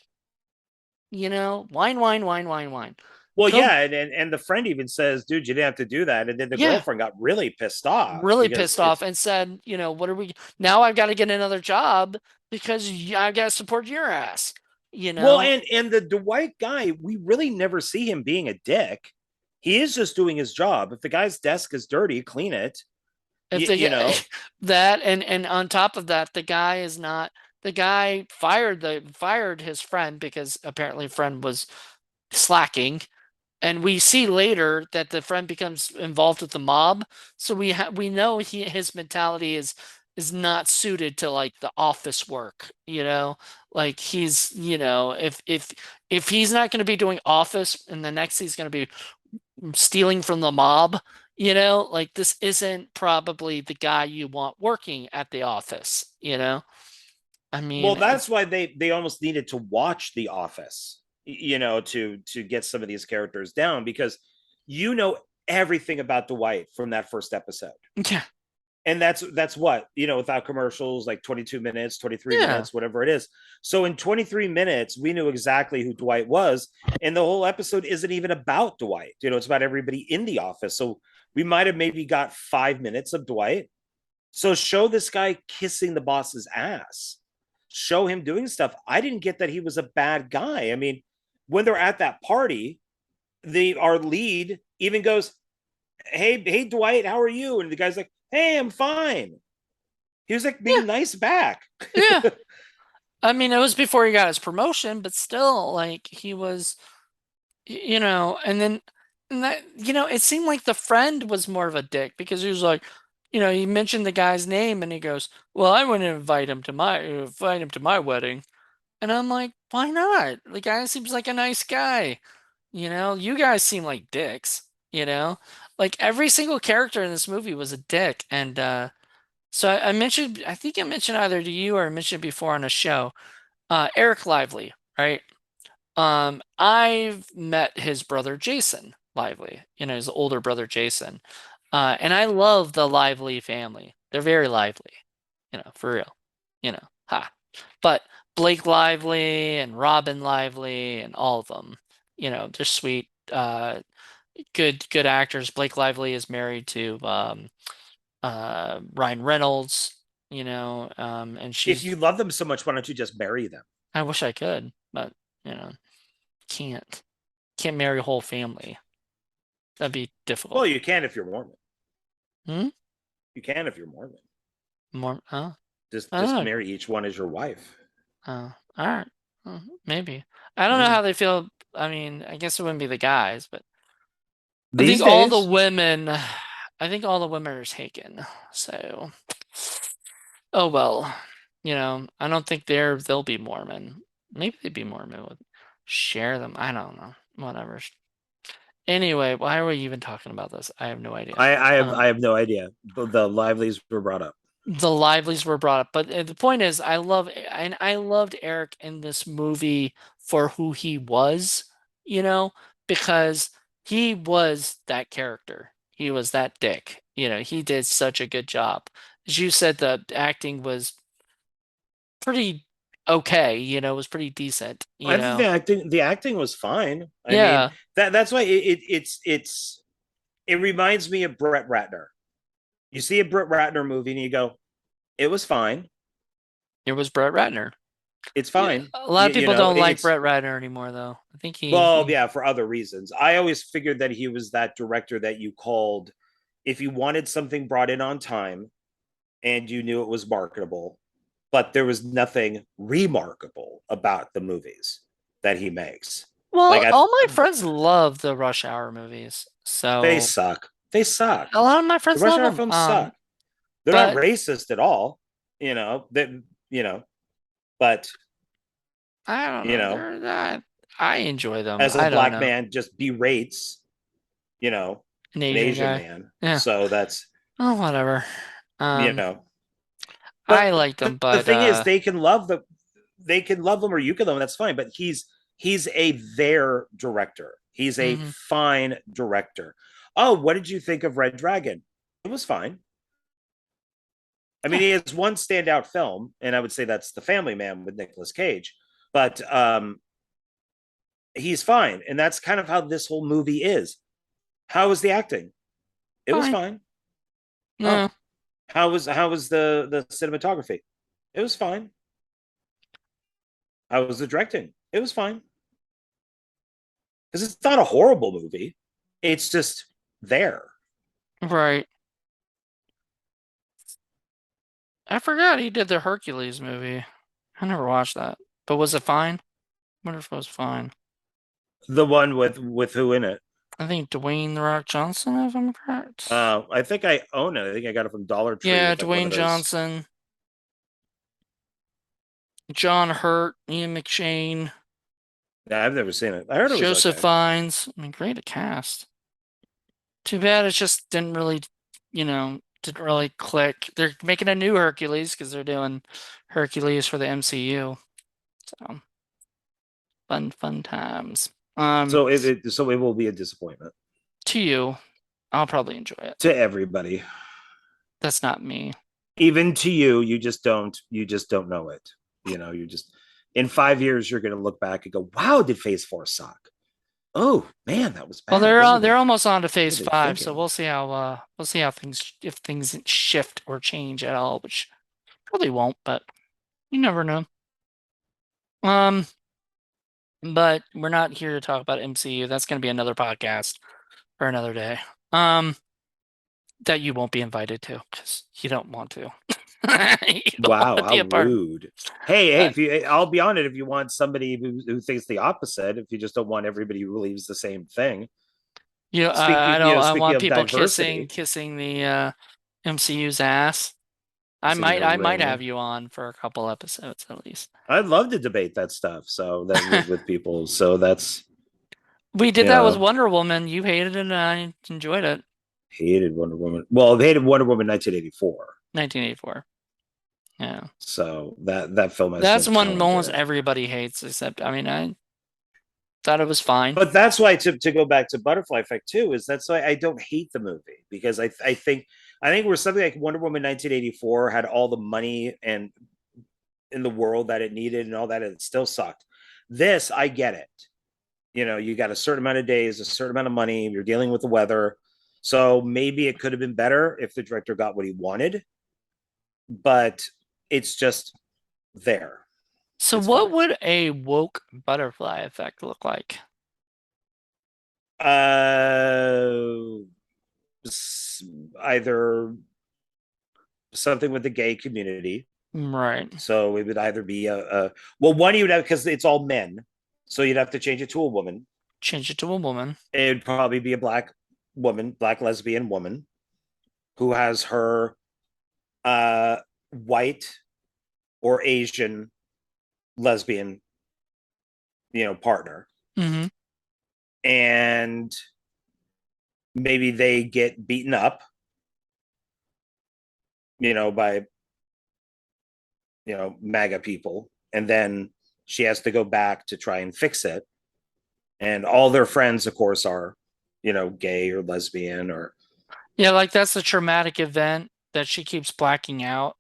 Wine, wine, wine, wine, wine. Well, Film, yeah, and the friend even says, "Dude, you didn't have to do that." And then the yeah, girlfriend got really pissed off really because pissed off it's and said, what are we now? I've got to get another job because I've got to support your ass. You well, know, and the Dwight guy, we really never see him being a dick. He is just doing his job. If the guy's desk is dirty, clean it. if You, they you get know, that, and on top of that, the guy fired his friend because apparently friend was slacking. And we see later that the friend becomes involved with the mob, so we know his mentality is not suited to like the office work, like if he's not going to be doing office and the next he's going to be stealing from the mob, like this isn't probably the guy you want working at the office. I well, mean, that's why they almost needed to watch The Office, to get some of these characters down because you know everything about Dwight from that first episode. yeah, And that's what, without commercials, like 22 minutes, 23 yeah. minutes, whatever it is. So in 23 minutes, we knew exactly who Dwight was. And the whole episode isn't even about Dwight. It's about everybody in the office. So we might have maybe got 5 minutes of Dwight. So show this guy kissing the boss's ass. Show him doing stuff. I didn't get that he was a bad guy. I mean, when they're at that party, the our lead even goes, hey Dwight, how are you? And the guy's like, hey, I'm fine. He was like Yeah, being nice back. yeah. I mean, it was before he got his promotion, but still, like he was, and then and that, it seemed like the friend was more of a dick because he was like, he mentioned the guy's name and he goes, "Well, I wouldn't invite him to my wedding." And I'm like, "Why not? The guy seems like a nice guy." You guys seem like dicks, Like every single character in this movie was a dick. And so I think I mentioned either to you or I mentioned before on a show, Eric Lively, right? I've met his brother Jason Lively, his older brother Jason. And I love the Lively family. They're very lively, for real, ha. But Blake Lively and Robin Lively and all of them, they're sweet, good actors. Blake Lively is married to Ryan Reynolds, and If she's you love them so much, why don't you just marry them? I wish I could, but you know, can't. Can't marry a whole family. That'd be Well, difficult. you can if you're Mormon. Hmm? You can if you're Mormon. More, Just I don't just know. marry each one as your wife. All right. Maybe. I don't know how Maybe. they feel. I mean, I guess it wouldn't be the guys, but I think These all the days, women, I think all the women are taken. So, oh well. I don't think they'll be Mormon. Maybe they'd be Mormon with share them. I don't know. Whatever. Anyway, why are we even talking about this? I have no idea. I have no idea. The livelies were brought up. The livelies were brought up, but the point is, I loved Eric in this movie for who he was, you know, because he was that character. He was that dick. He did such a good job. As you said, the acting was pretty okay, was pretty decent, I think the acting was fine. I mean, Yeah, that's why it reminds me of Brett Ratner. You see a Brett Ratner movie and you go, it was fine. it was Brett Ratner. It's Yeah, fine. a lot of You people know, don't like it's Brett Ratner anymore, though. I think well, yeah, for other reasons. I always figured that he was that director that you called if you wanted something brought in on time and you knew it was marketable, but there was nothing remarkable about the movies that he makes. Like well, all my friends love the Rush Hour movies, they so suck. They suck. a lot of my The friends Rush love Hour them. films suck. They're not But racist at all. That you know, but I don't you know. know, They're not. I enjoy them. as a I don't black know. man just berates, you know, An an Asian Asian guy. man. Yeah. So that's Oh, whatever. you Um, know. I But like them, the but thing is, they can love them or you can love them. That's fine. But he's a their director. He's a mhm. fine director. Oh, what did you think of Red Dragon? It was fine. I mean, Yeah, he has one standout film, and I would say that's The Family Man with Nicolas Cage. But he's fine, and that's kind of how this whole movie is. How was the acting? It was fine. fine. Oh, No, how was the cinematography? It was fine. How was the directing? It was fine. Because it's not a horrible movie. It's just there. right. I forgot he did the Hercules movie. I never watched that. But was it fine? I wonder if it was fine. The one with who in it? I think Dwayne The Rock Johnson, if I'm correct. I think I own it. I think I got it from Dollar Tree Yeah, with like one Dwayne of those. Johnson, John Hurt, Ian McShane, Yeah, I've never seen it. I heard it was Joseph okay. Fiennes. I mean, great cast. Too bad it just didn't really click. They're making a new Hercules because they're doing Hercules for the MCU. So fun, fun times. So it will be a disappointment To you, I'll probably enjoy it. to everybody. That's not me. Even to you, you just don't know it. You just in 5 years you're gonna look back and go, wow, did phase four suck? Oh man, that was Well, bad. What were they're they almost on to what were phase they five, so thinking? we'll see how things if things shift or change at all, which probably won't, but you never know. Um, but we're not here to talk about MCU. That's going to be another podcast for another day. Um, that you won't be invited to because you don't want to. You don't want Wow, to be how a part. rude. Hey, Uh, if you I'll be on it if you want somebody who thinks the opposite, if you just don't want everybody who believes the same thing. I don't. I Speaking want of people kissing diversity, kissing the MCU's ass. I kissing might their I might have ring. you on for a couple episodes at least. I'd love to debate that stuff. So that with people. So that's We did you that with know, Wonder Woman. You hated it and I enjoyed it. hated Wonder Woman. Well, they hated Wonder Woman 1984. 1984. Yeah. So that film has no That's one talent in almost it. everybody hates, except I mean, I thought it was fine. But that's why to go back to Butterfly Effect too is that's why I don't hate the movie because I think where something like Wonder Woman 1984 had all the money and in the world that it needed and all that, and it still sucked. This I get it. You got a certain amount of days, a certain amount of money. You're dealing with the weather, so maybe it could have been better if the director got what he wanted. But it's just there. So It's what fine. would a woke butterfly effect look like? Uh, Either something with the gay community. Right. So it would either be well, one you would have because it's all men, so you'd have to change it to a woman. Change it to a woman. It would probably be a black woman, black lesbian woman who has her white or Asian lesbian, partner, Hmm. and maybe they get beaten up, by MAGA people, and then she has to go back to try and fix it. And all their friends, of course, are, gay or lesbian or Yeah, like that's the traumatic event that she keeps blacking out.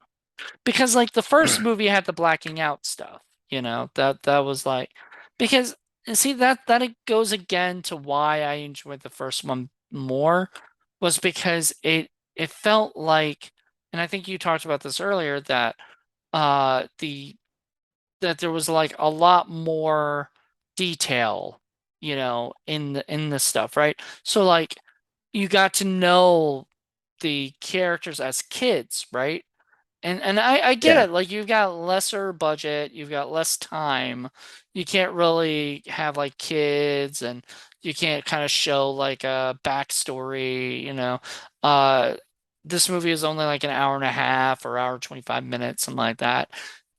Because like the first movie had the blacking out stuff, that was like because and see that it goes again to why I enjoyed the first one more was because it felt like, and I think you talked about this earlier, that the that there was like a lot more detail, in the stuff, right? So like you got to know the characters as kids, right? And I get yeah, it. Like you've got lesser budget, you've got less time. You can't really have like kids and you can't kind of show like a backstory. Uh this movie is only like an hour and a half or hour 25 minutes, something like that,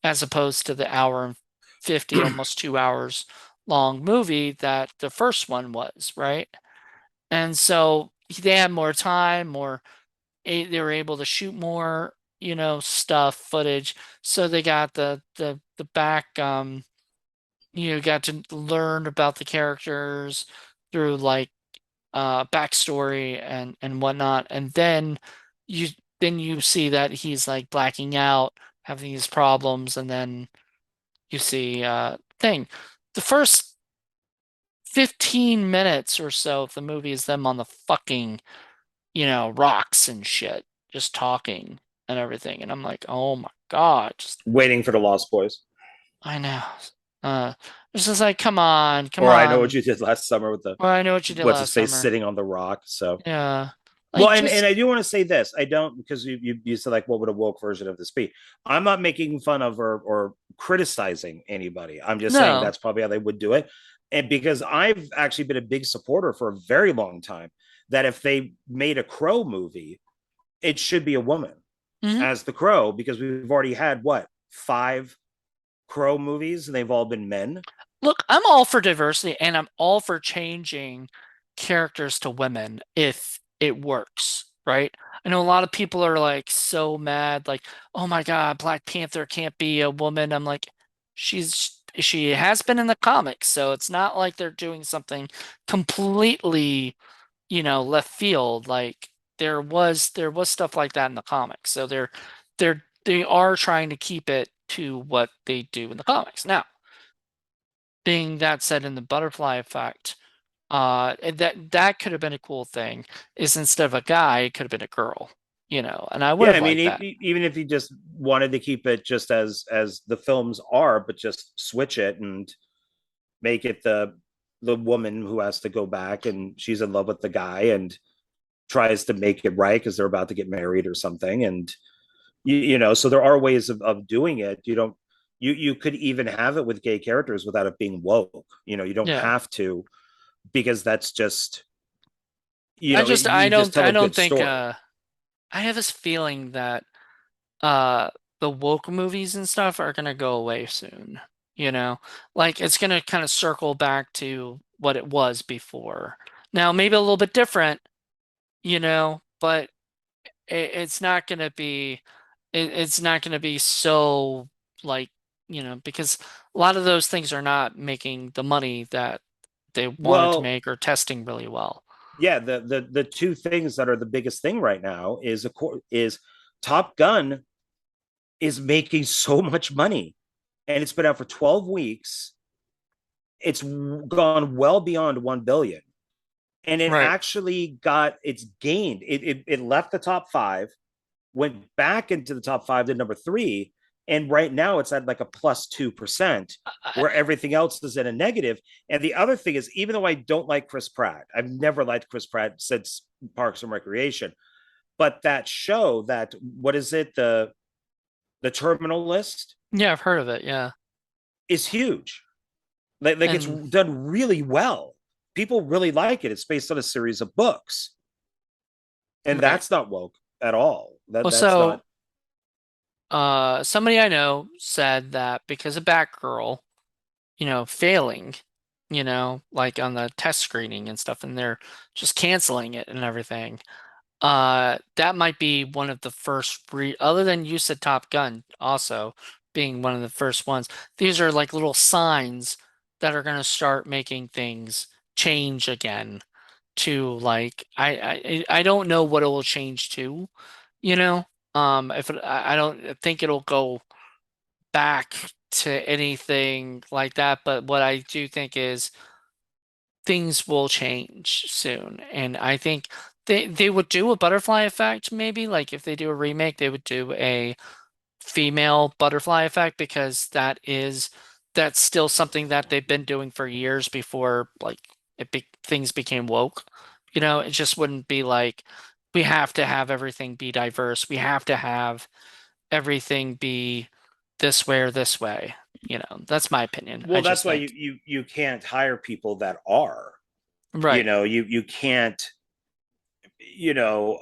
as opposed to the hour and 50, almost 2 hours long movie that the first one was, right? And so they had more time, they were able to shoot more, stuff, footage. So they got the back, got to learn about the characters through like backstory and whatnot. And you then you see that he's like blacking out, having these problems, and then you see thing. The first 15 minutes or so of the movie is them on the fucking rocks and shit, just talking and everything. And I'm like, oh my God, waiting for the Lost Boys. I know. Uh, it's just like, come on, come Or I know what on. you did last summer with the Well, I know what you did what's his last face summer. sitting on the rock. So Yeah. well, Like, and just, I do want to say this. I don't because you said like what would a woke version of this be? I'm not making fun of or criticizing anybody. I'm just saying no. that's probably how they would do it. And because I've actually been a big supporter for a very long time that if they made a Crow movie, it should be a woman Mhm. as the Crow because we've already had what 5 Crow movies and they've all been men. Look, I'm all for diversity and I'm all for changing characters to women if it works, right? I know a lot of people are like so mad, like, oh my God, Black Panther can't be a woman. I'm like, she has been in the comics, so it's not like they're doing something completely, left field. Like there was stuff like that in the comics. So they are trying to keep it to what they do in the comics. Now, being that said, in the butterfly effect, that could have been a cool thing. Is instead of a guy, it could have been a girl, and I would Yeah, have I mean, liked that. even if you just wanted to keep it just as the films are, but just switch it and make it the woman who has to go back and she's in love with the guy and tries to make it right because they're about to get married or something. And so there are ways of doing it. You don't you could even have it with gay characters without it being woke. You don't Yeah, have to because that's just I you just don't tell I a don't good think story. I have this feeling that uh the woke movies and stuff are gonna go away soon. Like it's gonna kind of circle back to what it was before. Now maybe a little bit different, but it's not gonna be it's not gonna be so like, because a lot of those things are not making the money that they wanted to Well, make or testing really well. yeah, the two things that are the biggest thing right now is Top Gun is making so much money and it's been out for 12 weeks. It's gone well beyond 1 billion and it Right. actually got it's gained it left the top 5, went back into the top 5 to number 3, and right now it's at like a plus 2% I, where everything else is in a negative. And the other thing is, even though I don't like Chris Pratt, I've never liked Chris Pratt since Parks and Recreation, but that show, that what is it, the Terminal List, yeah, I've heard of it. Yeah. is huge. Like it's And done really well. People really like it. It's based on a series of books, and right. that's not woke at all. Well, That's not. so somebody I know said that because of Batgirl, failing. like on the test screening and stuff, and they're just canceling it and everything. That might be one of the first other than you said Top Gun also being one of the first ones. These are like little signs that are going to start making things change again to like I don't know what it will change to, you know. If it, I don't think it'll go back to anything like that, but what I do think is things will change soon. And I think they would do a butterfly effect maybe. Like if they do a remake, they would do a female butterfly effect because that's still something that they've been doing for years before like things became woke. It just wouldn't be like we have to have everything be diverse. We have to have everything be this way or this way. That's my opinion. I Well, that's just why think. you can't hire people that are. Right. You can't. You know,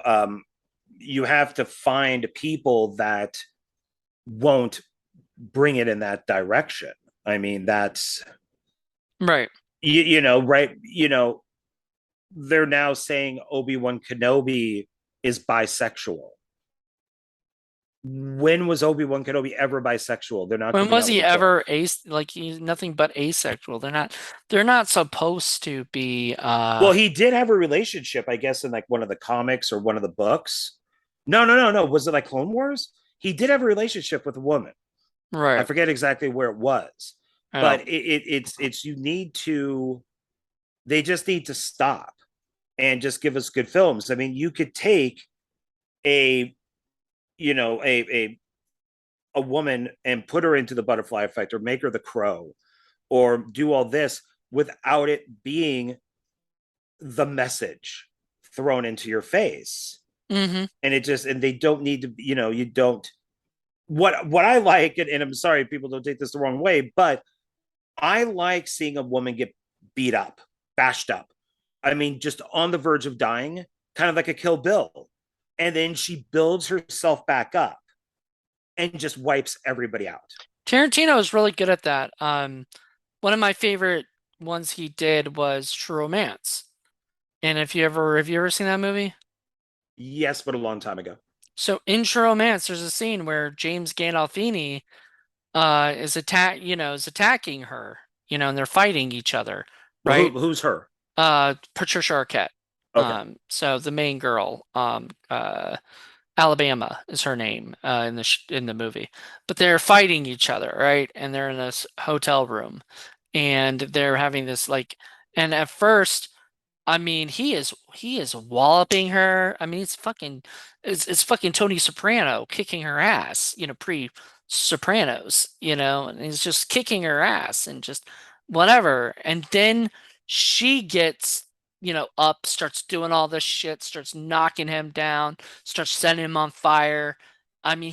you have to find people that won't bring it in that direction. I mean, that's Right. right. They're now saying Obi-Wan Kenobi is bisexual. When was Obi-Wan Kenobi ever bisexual? They're not When coming was out with he a book. ever ace like he's nothing but asexual. They're not supposed to be Well, he did have a relationship, I guess, in like one of the comics or one of the books. No, no, no, no. Was it like Clone Wars? He did have a relationship with a woman. I right. forget exactly where it was, I but don't it's you need to. They just need to stop and just give us good films. I mean, you could take a you know a woman and put her into the butterfly effect or make her the crow or do all this without it being the message thrown into your face. hmm And they don't need to, you don't what I like, and I'm sorry people don't take this the wrong way, but I like seeing a woman get beat up, bashed up. I mean, just on the verge of dying, kind of like a Kill Bill. And then she builds herself back up and just wipes everybody out. Tarantino is really good at that. One of my favorite ones he did was True Romance. And if you ever have you ever seen that movie? Yes, but a long time ago. So in True Romance, there's a scene where James Gandolfini is attacking her, and they're fighting each other, Well, right? who's her? Patricia Arquette. Okay. So the main girl, Alabama is her name in the movie, but they're fighting each other, right? And they're in this hotel room, and they're having this like, and at first. I mean, he is walloping her. I mean, it's fucking Tony Soprano kicking her ass, pre-Sopranos, and he's just kicking her ass and just whatever. And then she gets, up, starts doing all this shit, starts knocking him down, starts setting him on fire. I mean,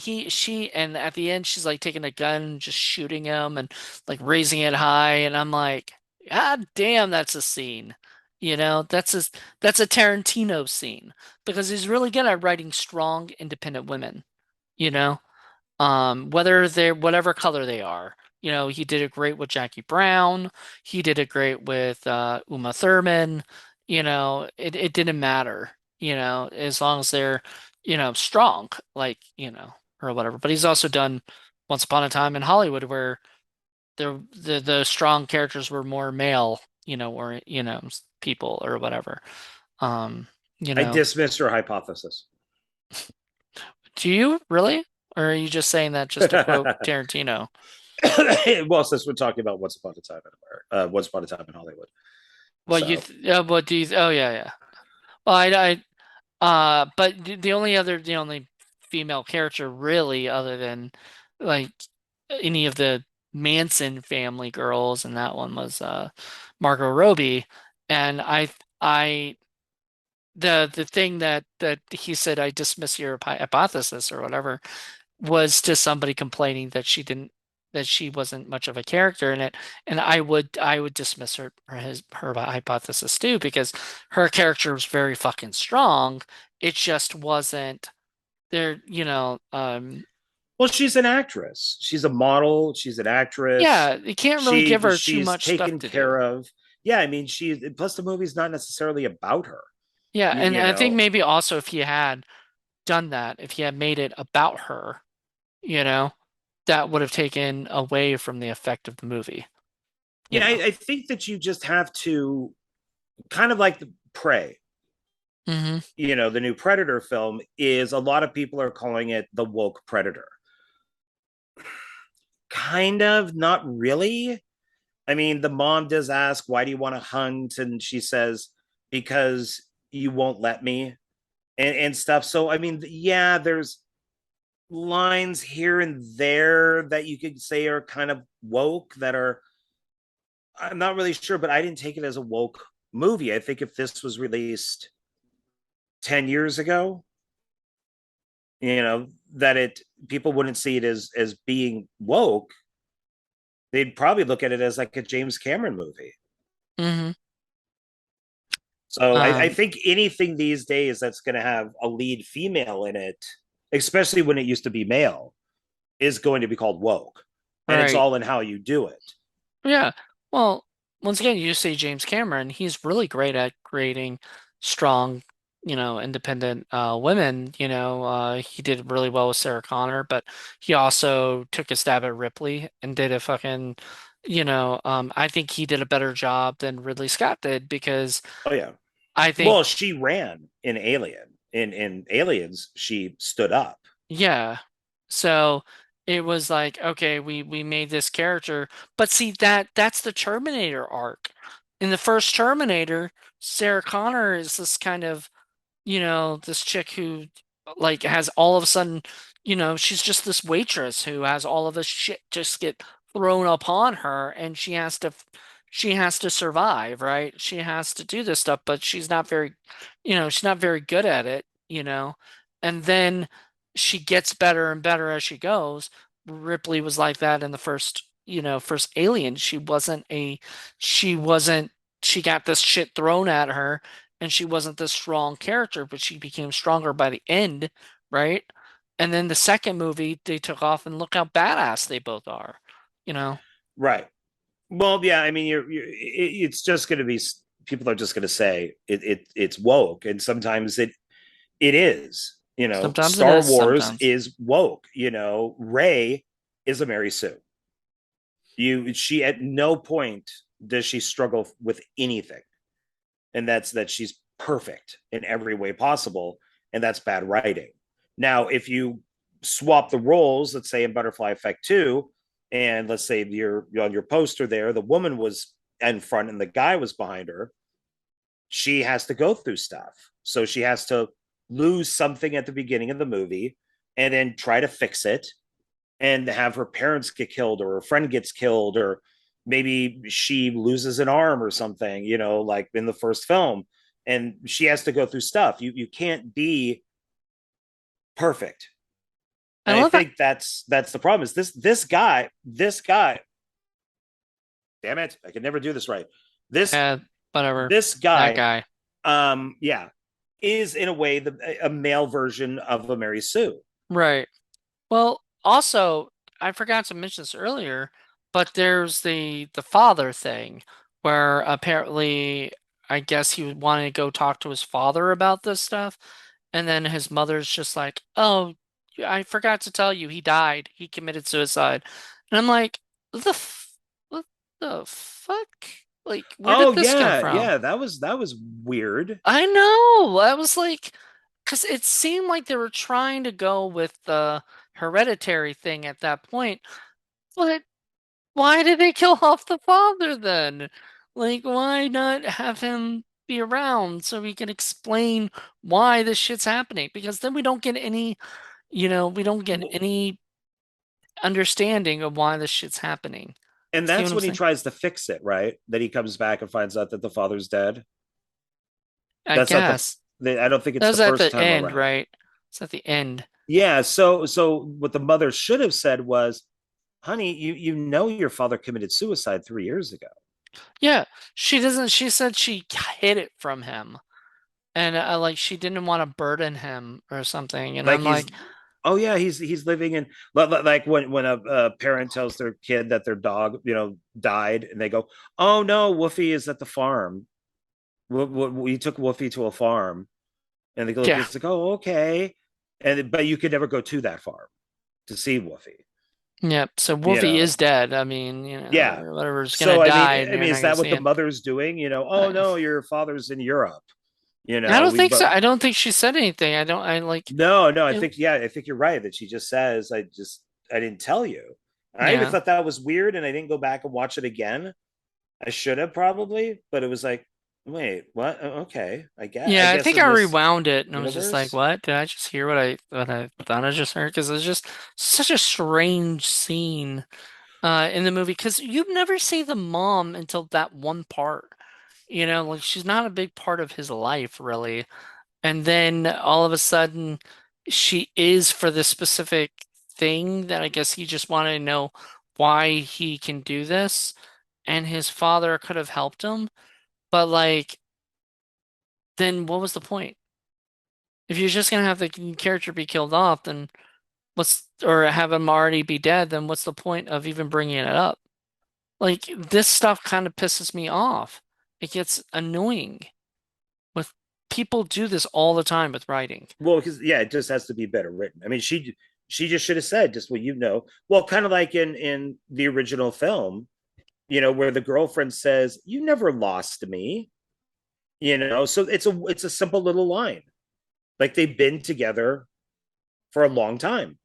and at the end, she's like taking a gun and just shooting him and like raising it high. And I'm like, God damn, that's a scene. That's a Tarantino scene because he's really good at writing strong, independent women, you know, whether they're whatever color they are. He did it great with Jackie Brown. He did it great with Uma Thurman. It didn't matter, as long as they're, strong, like, or whatever. But he's also done Once Upon a Time in Hollywood where the strong characters were more male, or people or whatever. Um, you I know, dismissed your hypothesis. do you really, or are you just saying that just to quote Tarantino? Well, since we're talking about Once Upon a Time in Hollywood. Well, So what do you? Oh yeah, yeah. Well, but the only female character really, other than like any of the Manson family girls, and that one was Margot Robbie, and I the thing that he said, I dismiss your hypothesis or whatever, was to somebody complaining that she wasn't much of a character in it, and I would dismiss her hypothesis too because her character was very fucking strong. It just wasn't there, well, she's an actress. She's a model. She's an actress. yeah, you can't really give her too She's much stuff taken to do. care of. yeah, I mean, she plus the movie's not necessarily about her. Yeah, and You I think know, maybe also if he had done that, if he had made it about her, you know, that would have taken away from the effect of the movie, you yeah, know. I think that you just have to kind of like the Prey. Hmm. The new Predator film is a lot of people are calling it the woke Predator. Kind of, not really. I mean, the mom does ask, "Why do you want to hunt?" And she says, "Because you won't let me," and stuff. So, I mean, yeah, there's lines here and there that you could say are kind of woke that are, I'm not really sure, but I didn't take it as a woke movie. I think if this was released 10 years ago, that it people wouldn't see it as being woke. They'd probably look at it as like a James Cameron movie. Hmm. So I Um, think anything these days that's going to have a lead female in it, especially when it used to be male, is going to be called woke. And it's right. all in how you do it. Yeah. Well, once again, you say James Cameron, he's really great at creating strong, independent women. He did really well with Sarah Connor, but he also took a stab at Ripley and did a fucking, I think he did a better job than Ridley Scott did because Oh, yeah. I think, Well, she ran in Alien. In Aliens, she stood up. yeah. So it was like, okay, we made this character, but see that's the Terminator arc. In the first Terminator, Sarah Connor is this kind of, this chick who like has all of a sudden, she's just this waitress who has all of this shit just get thrown upon her and she has to survive, right? She has to do this stuff, but she's not very good at it. And then she gets better and better as she goes. Ripley was like that in the first Alien. She wasn't, she got this shit thrown at her and she wasn't this strong character, but she became stronger by the end, right? And then the second movie, they took off and look how badass they both are, you know? Right. Well, yeah, I mean, it's just going to be, people are just going to say it's woke. And sometimes it is. Sometimes it Star is, Wars sometimes. is woke. Rey is a Mary Sue. She at no point does she struggle with anything, and that's that she's perfect in every way possible, and that's bad writing. Now, if you swap the roles, let's say in Butterfly Effect 2, and let's say you're on your poster there, the woman was in front and the guy was behind her, she has to go through stuff. So she has to lose something at the beginning of the movie and then try to fix it and have her parents get killed or her friend gets killed or maybe she loses an arm or something, like in the first film. And she has to go through stuff. You can't be perfect. I And I love that. think that's the problem is this guy, damn it, I can never do this right. This Yeah, whatever. this That guy, guy. yeah, is in a way a male version of a Mary Sue. Right. Well, also, I forgot to mention this earlier, but there's the father thing where apparently I guess he wanted to go talk to his father about this stuff, and then his mother's just like, "Oh, I forgot to tell you, he died. He committed suicide." And I'm like, what the fuck? Like, where did Oh this come yeah, from? yeah, that was weird. I know. I was like, because it seemed like they were trying to go with the hereditary thing at that point, but why did they kill off the father then? Like, why not have him be around so we can explain why this shit's happening? Because then we don't get any understanding of why this shit's happening. And See what that's I'm when he saying? tries to fix it, right? That he comes back and finds out that the father's dead. I That's not guess. I don't think That it's the was at first the time end, around. right? It's at the end. Yeah, so what the mother should have said was, "Honey, you know your father committed suicide 3 years ago." Yeah, she doesn't. She said she hid it from him, and like she didn't want to burden him or something. And Like I'm he's like, oh yeah, he's living in like when a parent tells their kid that their dog died, and they go, oh no, Woofy is at the farm. We took Woofy to a farm, and the little Yeah. kid's like, oh okay, and but you could never go to that farm to see Woofy. Yeah. So You Wolfie is know, dead. I mean, yeah. whatever's gonna So die, and I you're mean, not is gonna that what see the him. mother's doing? Oh Uh, no, your father's in Europe. I don't We think so. but I don't think she said anything. I don't. I like. no, It, I think you're right that she just says, I didn't tell you. I even yeah. thought that was weird, and I didn't go back and watch it again. I should have probably, but it was like, wait, what? Okay, I Yeah, I guess think in I this rewound it and I was just like, universe. "What? Did I just hear what I thought I just heard?" Because it's just such a strange scene in the movie. Because you never see the mom until that one part. Like she's not a big part of his life really. And then all of a sudden, she is for this specific thing that I guess he just wanted to know why he can do this, and his father could have helped him. But like, then what was the point? If you're just gonna have the character be killed off, then or have him already be dead, then what's the point of even bringing it up? Like, this stuff kind of pisses me off. It gets annoying with people do this all the time with writing. Well, because yeah, it just has to be better written. I mean, she just should have said just what you know. Well, kind of like in the original film, where the girlfriend says, "You never lost me." So it's a simple little line. Like they've been together for a long time,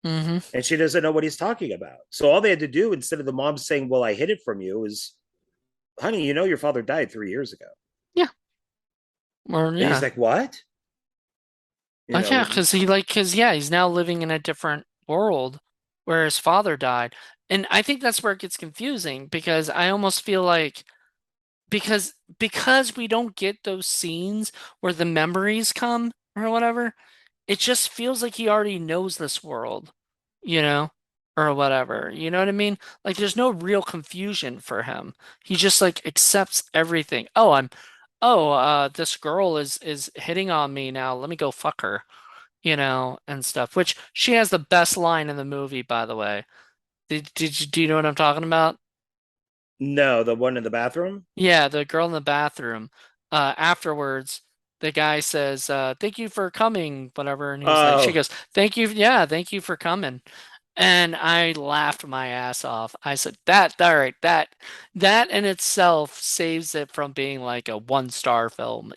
Hmm. and she doesn't know what he's talking about. So all they had to do, instead of the mom saying, "Well, I hid it from you," is, "Honey, your father died 3 years ago." Yeah. Or And he's yeah. like, "What?" You Like, yeah, know, because yeah, he's now living in a different world where his father died. And I think that's where it gets confusing because I almost feel like because we don't get those scenes where the memories come or whatever, it just feels like he already knows this world, you know, or whatever. You know what I mean? Like there's no real confusion for him. He just like accepts everything. This girl is hitting on me now. Let me go fuck her, and stuff. Which she has the best line in the movie, by the way. Do you know what I'm talking about? no, the one in the bathroom. Yeah, the girl in the bathroom. Afterwards, the guy says, "Thank you for coming," whatever, and she Oh, goes, "Thank you, yeah, thank you for coming." And I laughed my ass off. I said, all right, that in itself saves it from being like a one-star film.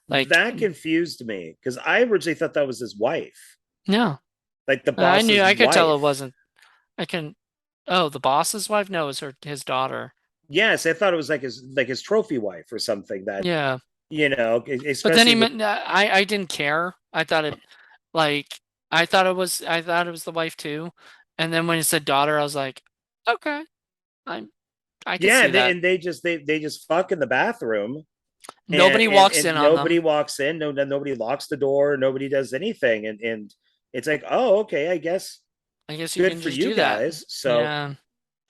Like, that confused me because I originally thought that was his wife, no, like the I knew, boss's I could tell it wife. wasn't. I can. Oh, the boss's wife? No, it was his daughter. Yes, I thought it was like his trophy wife or something. That Yeah. But then especially with I didn't care. Like, I thought it was the wife too. And then when he said daughter, I was like, okay, I I could yeah, see that. they just fuck in the bathroom, Nobody walks in and on them. nobody walks in, nobody locks the door, nobody does anything, and it's like, oh, okay, I guess I guess you good can for just you do that. guys. So Yeah.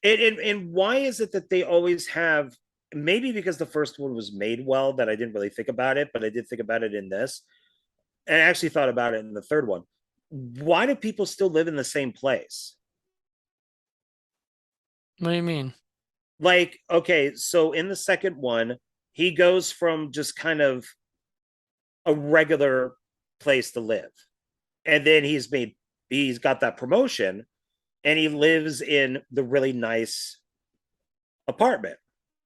and why is it that they always have, maybe because the first one was made well, that I didn't really think about it, but I did think about it in this, and I actually thought about it in the third one. Why do people still live in the same place? What do you mean? Like, okay, so in the second one, he goes from just kind of a regular place to live, and then he's got that promotion, and he lives in the really nice apartment.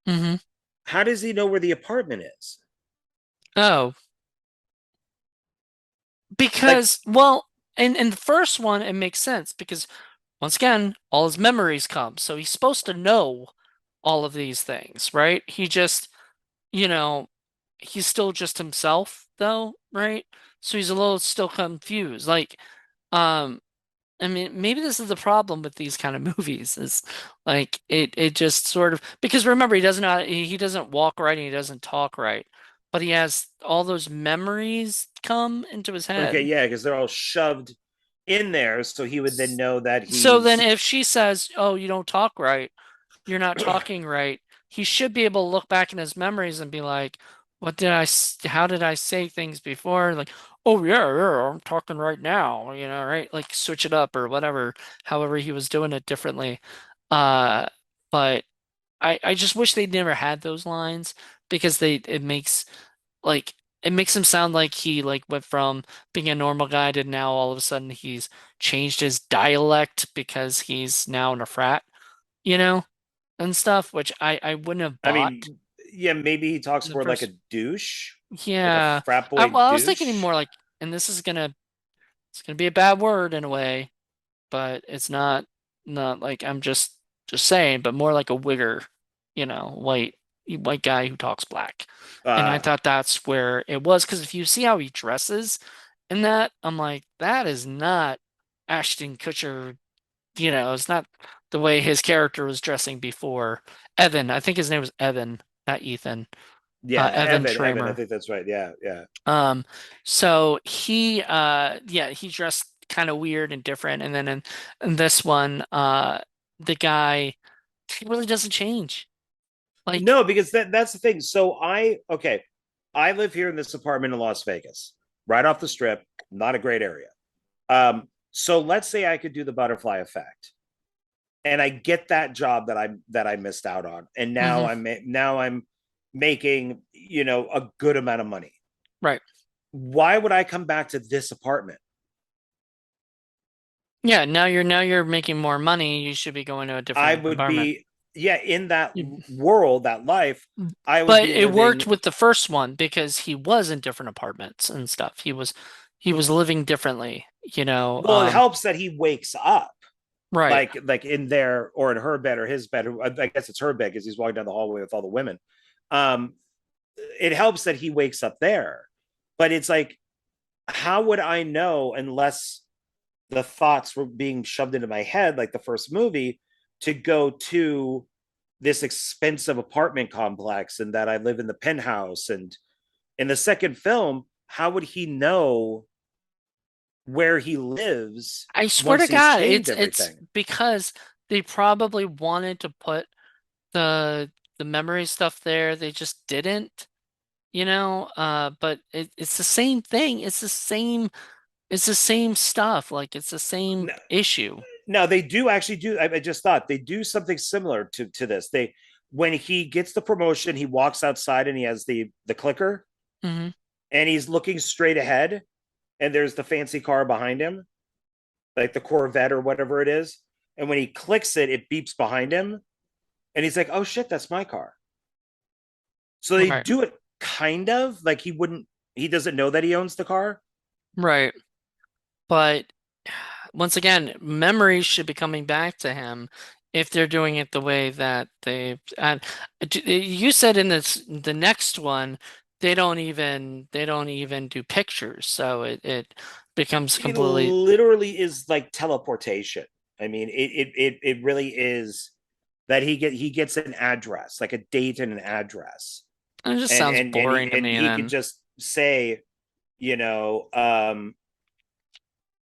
Hmm. How does he know where the apartment is? Oh, Like, because well, in the first one it makes sense because once again, all his memories come. So he's supposed to know all of these things, right? You know, he's still just himself though, right? So he's a little still confused. Um, I mean, maybe this is the problem with these kind of movies is like it just sort of because remember he doesn't walk right and he doesn't talk right, but he has all those memories come into his okay, head. yeah, because they're all shoved in there, so he would then know that So then he's if she says, "Oh, you don't talk right," you're not talking right, he should be able to look back in his memories and be like, how did I say things before? Like, oh yeah, I'm talking right now, right? Like switch it up or whatever, however he was doing it differently. Uh, but I just wish they'd never had those lines because like it makes him sound like he like went from being a normal guy to now all of a sudden he's changed his dialect because he's now in a frat, you know, and stuff, which I wouldn't have I bought mean, yeah, maybe he in talks the more like a first. douche, like a Yeah. frat I, boy well, I was thinking douche. more like, and this is it's gonna be a bad word in a way, but it's not like I'm just saying, but more like a wigger, white guy who talks black. And I Uh, thought that's where it was because if you see how he dresses in that, I'm like, that is not Ashton Kutcher, it's not the way his character was dressing before. Evan, I think his name was Evan, not Ethan. yeah, Evan Evan. I Schramer. think that's right. Yeah, yeah. Um, so he dressed kind of weird and different, and then in this one, the guy he really doesn't change. Like, No, because that's the thing. So okay, I live here in this apartment in Las Vegas, right off the strip, not a great area. So let's say I could do the butterfly effect, and I get that job that I missed out on, and mhm, now I'm making a good amount of money. right. Why would I come back to this apartment? Yeah, now you're making more money. You should be going to a I different would environment. be, yeah, in that You- world, that life, I would But be it worked living. with the first one because he was in different apartments and stuff. He was living differently, you know. Well, it helps that he wakes up Right. like in there or in her bed or his bed. I guess it's her bed because he's walking down the hallway with all the women. Um, it helps that he wakes up there, but it's like, how would I know unless the thoughts were being shoved into my head, like the first movie, to go to this expensive apartment complex and that I live in the penthouse. And in the second film, how would he know where he lives I swear once to he's God, changed it's everything? because they probably wanted to put the memory stuff there. They just didn't, but it's the same thing. It's the same stuff. Like it's the same No, issue. no, they do actually do. I just thought they do something similar to this. They When he gets the promotion, he walks outside and he has the clicker Hmm. and he's looking straight ahead and there's the fancy car behind him, like the Corvette or whatever it is. And when he clicks it, it beeps behind him. And he's like, oh shit, that's my car. So they Right. do it kind of like he doesn't know that he owns the car. Right. But once again, memories should be coming back to him if they're doing it the way that and you said in the next one they don't even do pictures, so it becomes It completely. literally is like teleportation. I mean, it really is that he gets an address, like a date and an address. It just And sounds and and boring he to and me he could then. just say, you know, um,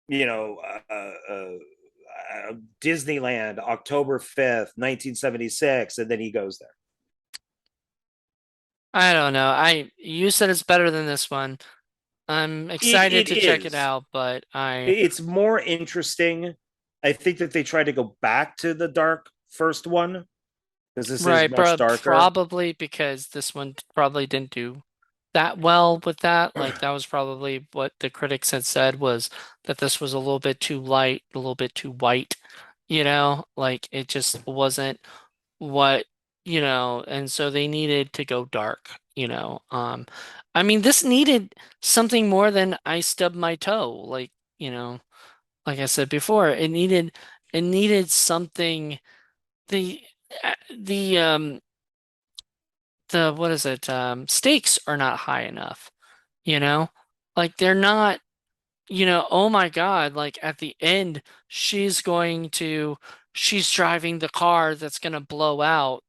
you know, Disneyland, October 5th, 1976, and then he goes there. I don't know. You said it's better than this one. I'm excited It to check it is. out, but I It's more interesting. I think that they tried to go back to the dark first one because this is right, much bro, darker. probably because this one probably didn't do that well with that. Like that was probably what the critics had said was that this was a little bit too light, a little bit too white, like it just wasn't what, and so they needed to go dark, I mean this needed something more than I stubbed my toe, you know, like I said before, it needed something the the what is it? Stakes are not high enough, you know? Like they're not, oh my God, like at the end, she's driving the car that's gonna blow out.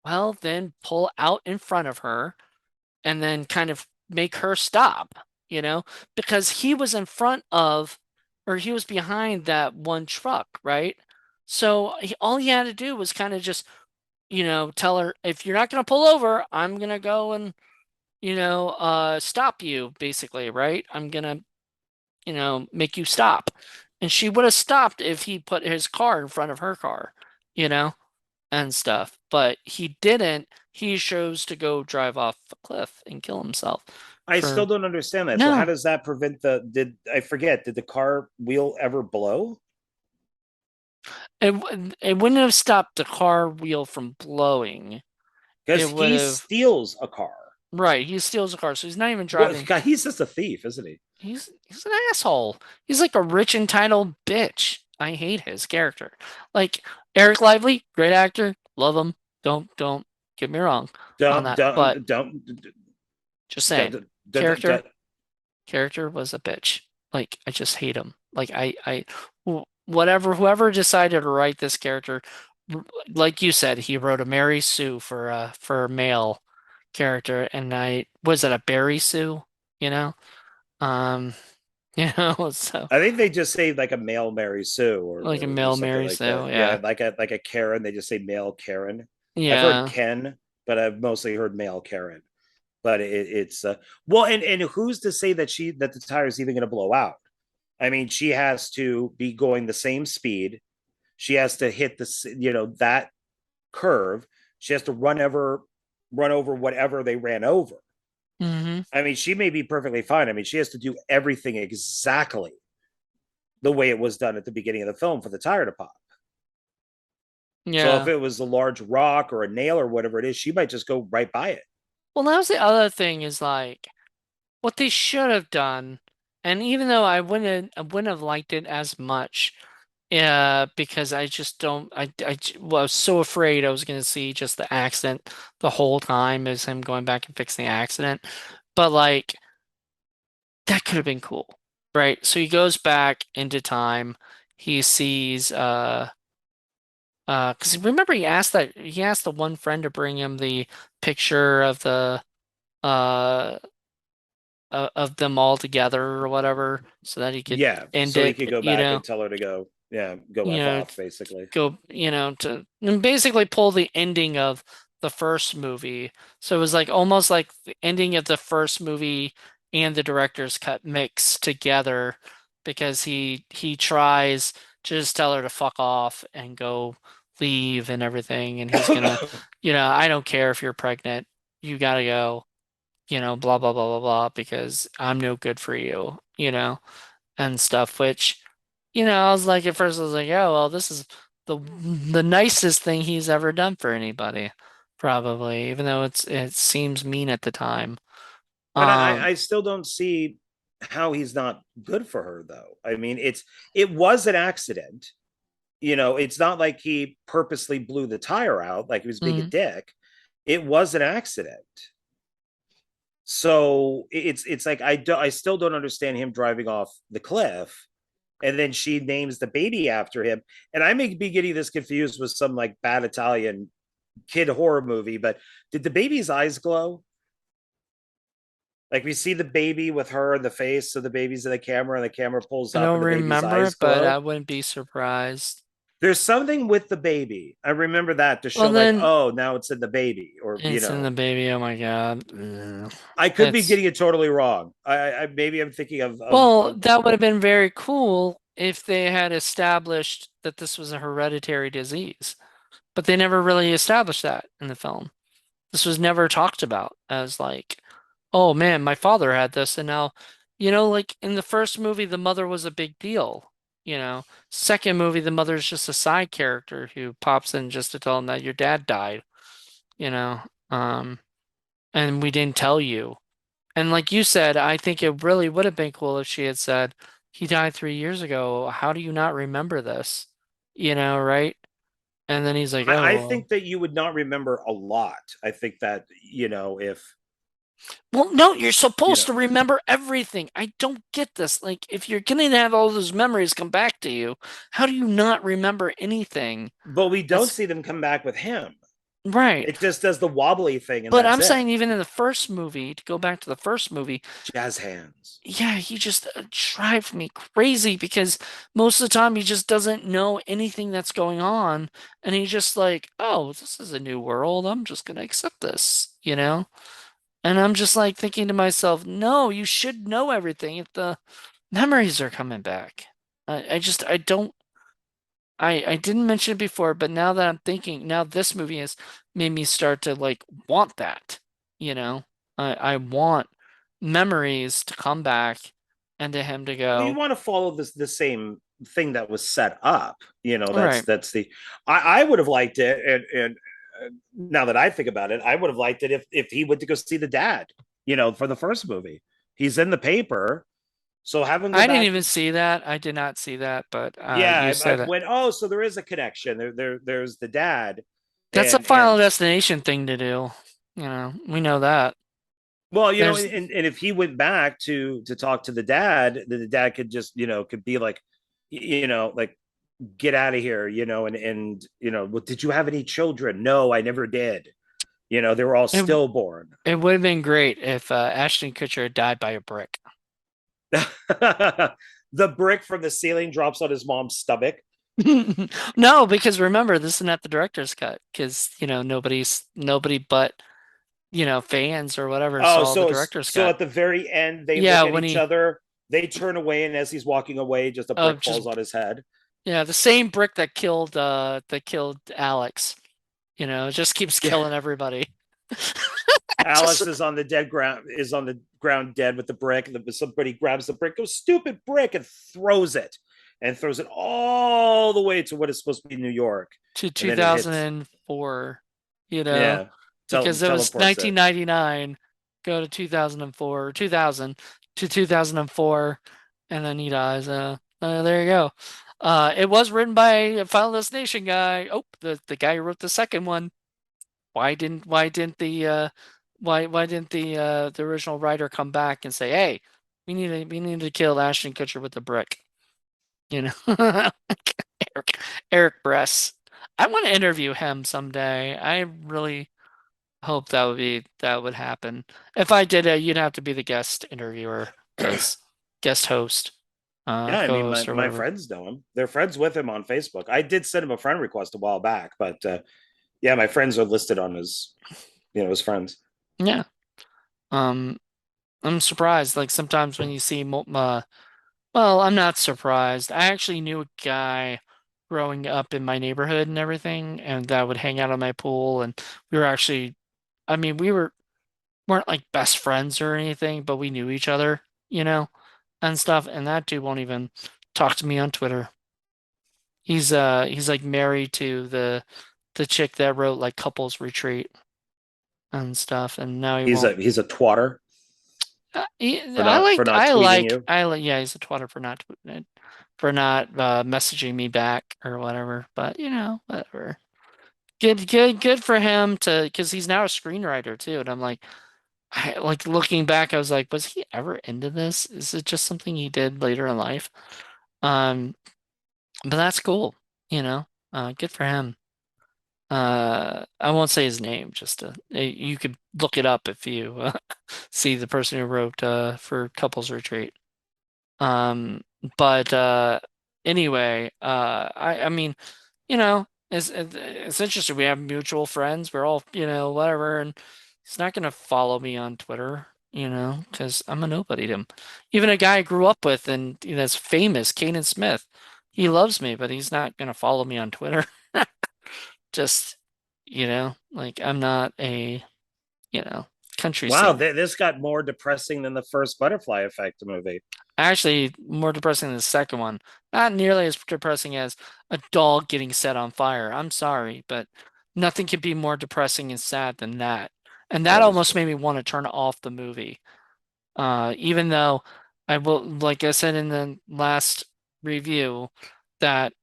Well, then pull out in front of her and then kind of make her stop, you know? Because he was in front of, or he was behind that one truck, right? So all he had to do was kind of just, tell her, if you're not gonna pull over, I'm gonna go and stop you, basically, right? I'm gonna. make you stop. And she would have stopped if he put his car in front of her car, you know, and stuff. But he didn't. He chose to go drive off a cliff and kill himself I still for don't understand that. So how no. does that prevent the did I forget, did the car wheel ever blow? It wouldn't have stopped the car wheel from blowing. Because It would he have steals a car. right. He steals a car, so he's not even Well, driving. God, he's just a thief, isn't he? He's an asshole. He's like a rich entitled bitch. I hate his character. Like Eric Lively, great actor, love him. Don't get me wrong on Don't that. But just saying, don't, character don't. character was a bitch. Like I just hate him. Like whatever whoever decided to write this character, like you said, he wrote a Mary Sue for a male character, and I was it a Barry Sue, you know? Um, so I think they just say like a male Mary Sue like a or male something Mary like Sue, that. Yeah, yeah. like a Karen. They just say male Karen. I've heard Yeah. Ken, but I've mostly heard male Karen. But it's well, and who's to say that the tire is even going to blow out? I mean, she has to be going the same speed. She has to hit that curve. She has to run over whatever they ran over. Hmm. I mean, she may be perfectly fine. I mean, she has to do everything exactly the way it was done at the beginning of the film for the tire to pop. So if Yeah. it was a large rock or a nail or whatever it is, she might just go right by it. Well, that was the other thing is like what they should have done, and even though I wouldn't have liked it as much, because I just don't was so afraid I was gonna see just the accident the whole time as him going back and fixing the accident. But like that could have been cool, right? So he goes back into time, he sees because remember he asked the one friend to bring him the picture of the uh of them all together or whatever, so that he could Yeah, end so he it, could go back and tell her to go, yeah, go you f know, off, basically. go, to and basically pull the ending of the first movie. So it was like almost like the ending of the first movie and the director's cut mixed together because he tries to just tell her to fuck off and go leave and everything, and he's gonna, I don't care if you're pregnant, you gotta go, blah blah blah blah blah because I'm no good for you, and stuff, which, I was like, at first I was like, oh, well, this is the nicest thing he's ever done for anybody, probably, even though it seems mean at the time. But Um, I still don't see how he's not good for her, though. I mean, it was an accident. It's not like he purposely blew the tire out, like he was being a mhm. dick. It was an accident. So it's like I still don't understand him driving off the cliff, and then she names the baby after him. And I may be getting this confused with some like bad Italian kid horror movie, but did the baby's eyes glow? Like we see the baby with her in the face, so the baby's in the camera, and the camera pulls I up, don't and the baby's remember eyes it, but I glow. wouldn't be surprised. There's something with the baby. I remember that to Well, show like, then oh, now it's in the baby, or it's in the baby. Oh my God. Ugh. I could be It's getting it totally wrong. I maybe I'm thinking Well, of that would have been very cool if they had established that this was a hereditary disease. But they never really established that in the film. This was never talked about as like, oh man, my father had this, and now, like in the first movie, the mother was a big deal. Second movie, the mother's just a side character who pops in just to tell him that your dad died, you know, um, and we didn't tell you. And like you said, I think it really would have been cool if she had said, he died 3 years ago. How do you not remember this? Right? And then he's like, I oh, think that you would not remember a lot. I think that, if, well, no, you're you supposed know, to remember everything. I don't get this. Like, if you're going to have all those memories come back to you, how do you not remember anything? but we don't That's see them come back with him. right. It just does the wobbly thing and But that's I'm it. saying, even in the first movie, to go back to the first movie, Jazz hands. yeah, he just drives me crazy because most of the time he just doesn't know anything that's going on. And he's just like, oh, this is a new world. I'm just going to accept this? And I'm just like thinking to myself, no, you should know everything. If the Memories are coming back. I just I don't I didn't mention it before, but now that I'm thinking, now this movie has made me start to like want that, you know? I want memories to come back and to him to Well, you go, want to follow the same thing that was set up. all right. That's the I would have liked it, and now that I think about it, I would have liked it if he went to go see the dad. For the first movie, he's in the paper, so have him go I didn't back. even see that. I did not see that, but you Yeah, I said it. went. Oh, so there is a connection. There's the dad, That's a and Final Destination thing to do. We know that. well, There's and if he went back to talk to the dad could just could be like, like get out of here, and well, did you have any children? No, I never did. They were all it. stillborn. It would have been great if Ashton Kutcher had died by a brick. The brick from the ceiling drops on his mom's stomach. No, because remember, this is not the director's cut, because nobody but fans or whatever Oh, saw the so director's cut. at the very end, they Yeah, look at when each he other, they turn away, and as he's walking away, just a brick just falls on his head. yeah, the same brick that killed Alex. It just keeps Yeah, killing everybody. Just Alex is on the ground dead with the brick. Somebody grabs the brick, goes stupid brick, and throws it all the way to what is supposed to be New York, to and then it hits. 2004, Yeah, because it was teleports it. 1999, go to 2004, 2000 to 2004, and then he dies. There you go. It was written by a Final Destination guy. Oh, the guy who wrote the second one. Why didn't the original writer come back and say, "Hey, we need to kill Ashton Kutcher with the brick"? You know, Eric Eric Bress. I want to interview him someday. I really hope that would happen. If I did it, you'd have to be the guest interviewer, because guest host, Yeah, I mean, my co-host or my whatever. friends know him. They're friends with him on Facebook. I did send him a friend request a while back, but yeah, my friends are listed on his friends. Yeah. Um, I'm surprised. Like sometimes when you see, well, I'm not surprised. I actually knew a guy growing up in my neighborhood and everything, and that would hang out on my pool, and we were actually, I mean, weren't like best friends or anything, but we knew each other, and stuff. And that dude won't even talk to me on Twitter. He's like married to the chick that wrote like Couples Retreat and stuff, and now he He's a won't. he's a twatter for I not for like not I tweeting like you. I like yeah, he's a twatter for not messaging me back or whatever. But whatever. Good for him to, because he's now a screenwriter too. And I'm like looking back, I was like, was he ever into this? Is it just something he did later in life? Um, but that's cool, you know. Good for him. I won't say his name, just you could look it up if you see the person who wrote for Couples Retreat. Um, but anyway, I mean, it's interesting. We have mutual friends. We're all, whatever, and he's not gonna follow me on Twitter, because I'm a nobody to him. Even a guy I grew up with and that's famous, Kanan Smith. He loves me, but he's not gonna follow me on Twitter. Just, like I'm not a, you know, country Wow, singer. this got more depressing than the first Butterfly Effect movie. Actually, more depressing than the second one. Not nearly as depressing as a dog getting set on fire. I'm sorry, but nothing could be more depressing and sad than that. And that That is almost true. made me want to turn off the movie. Even though I will, like I said in the last review, that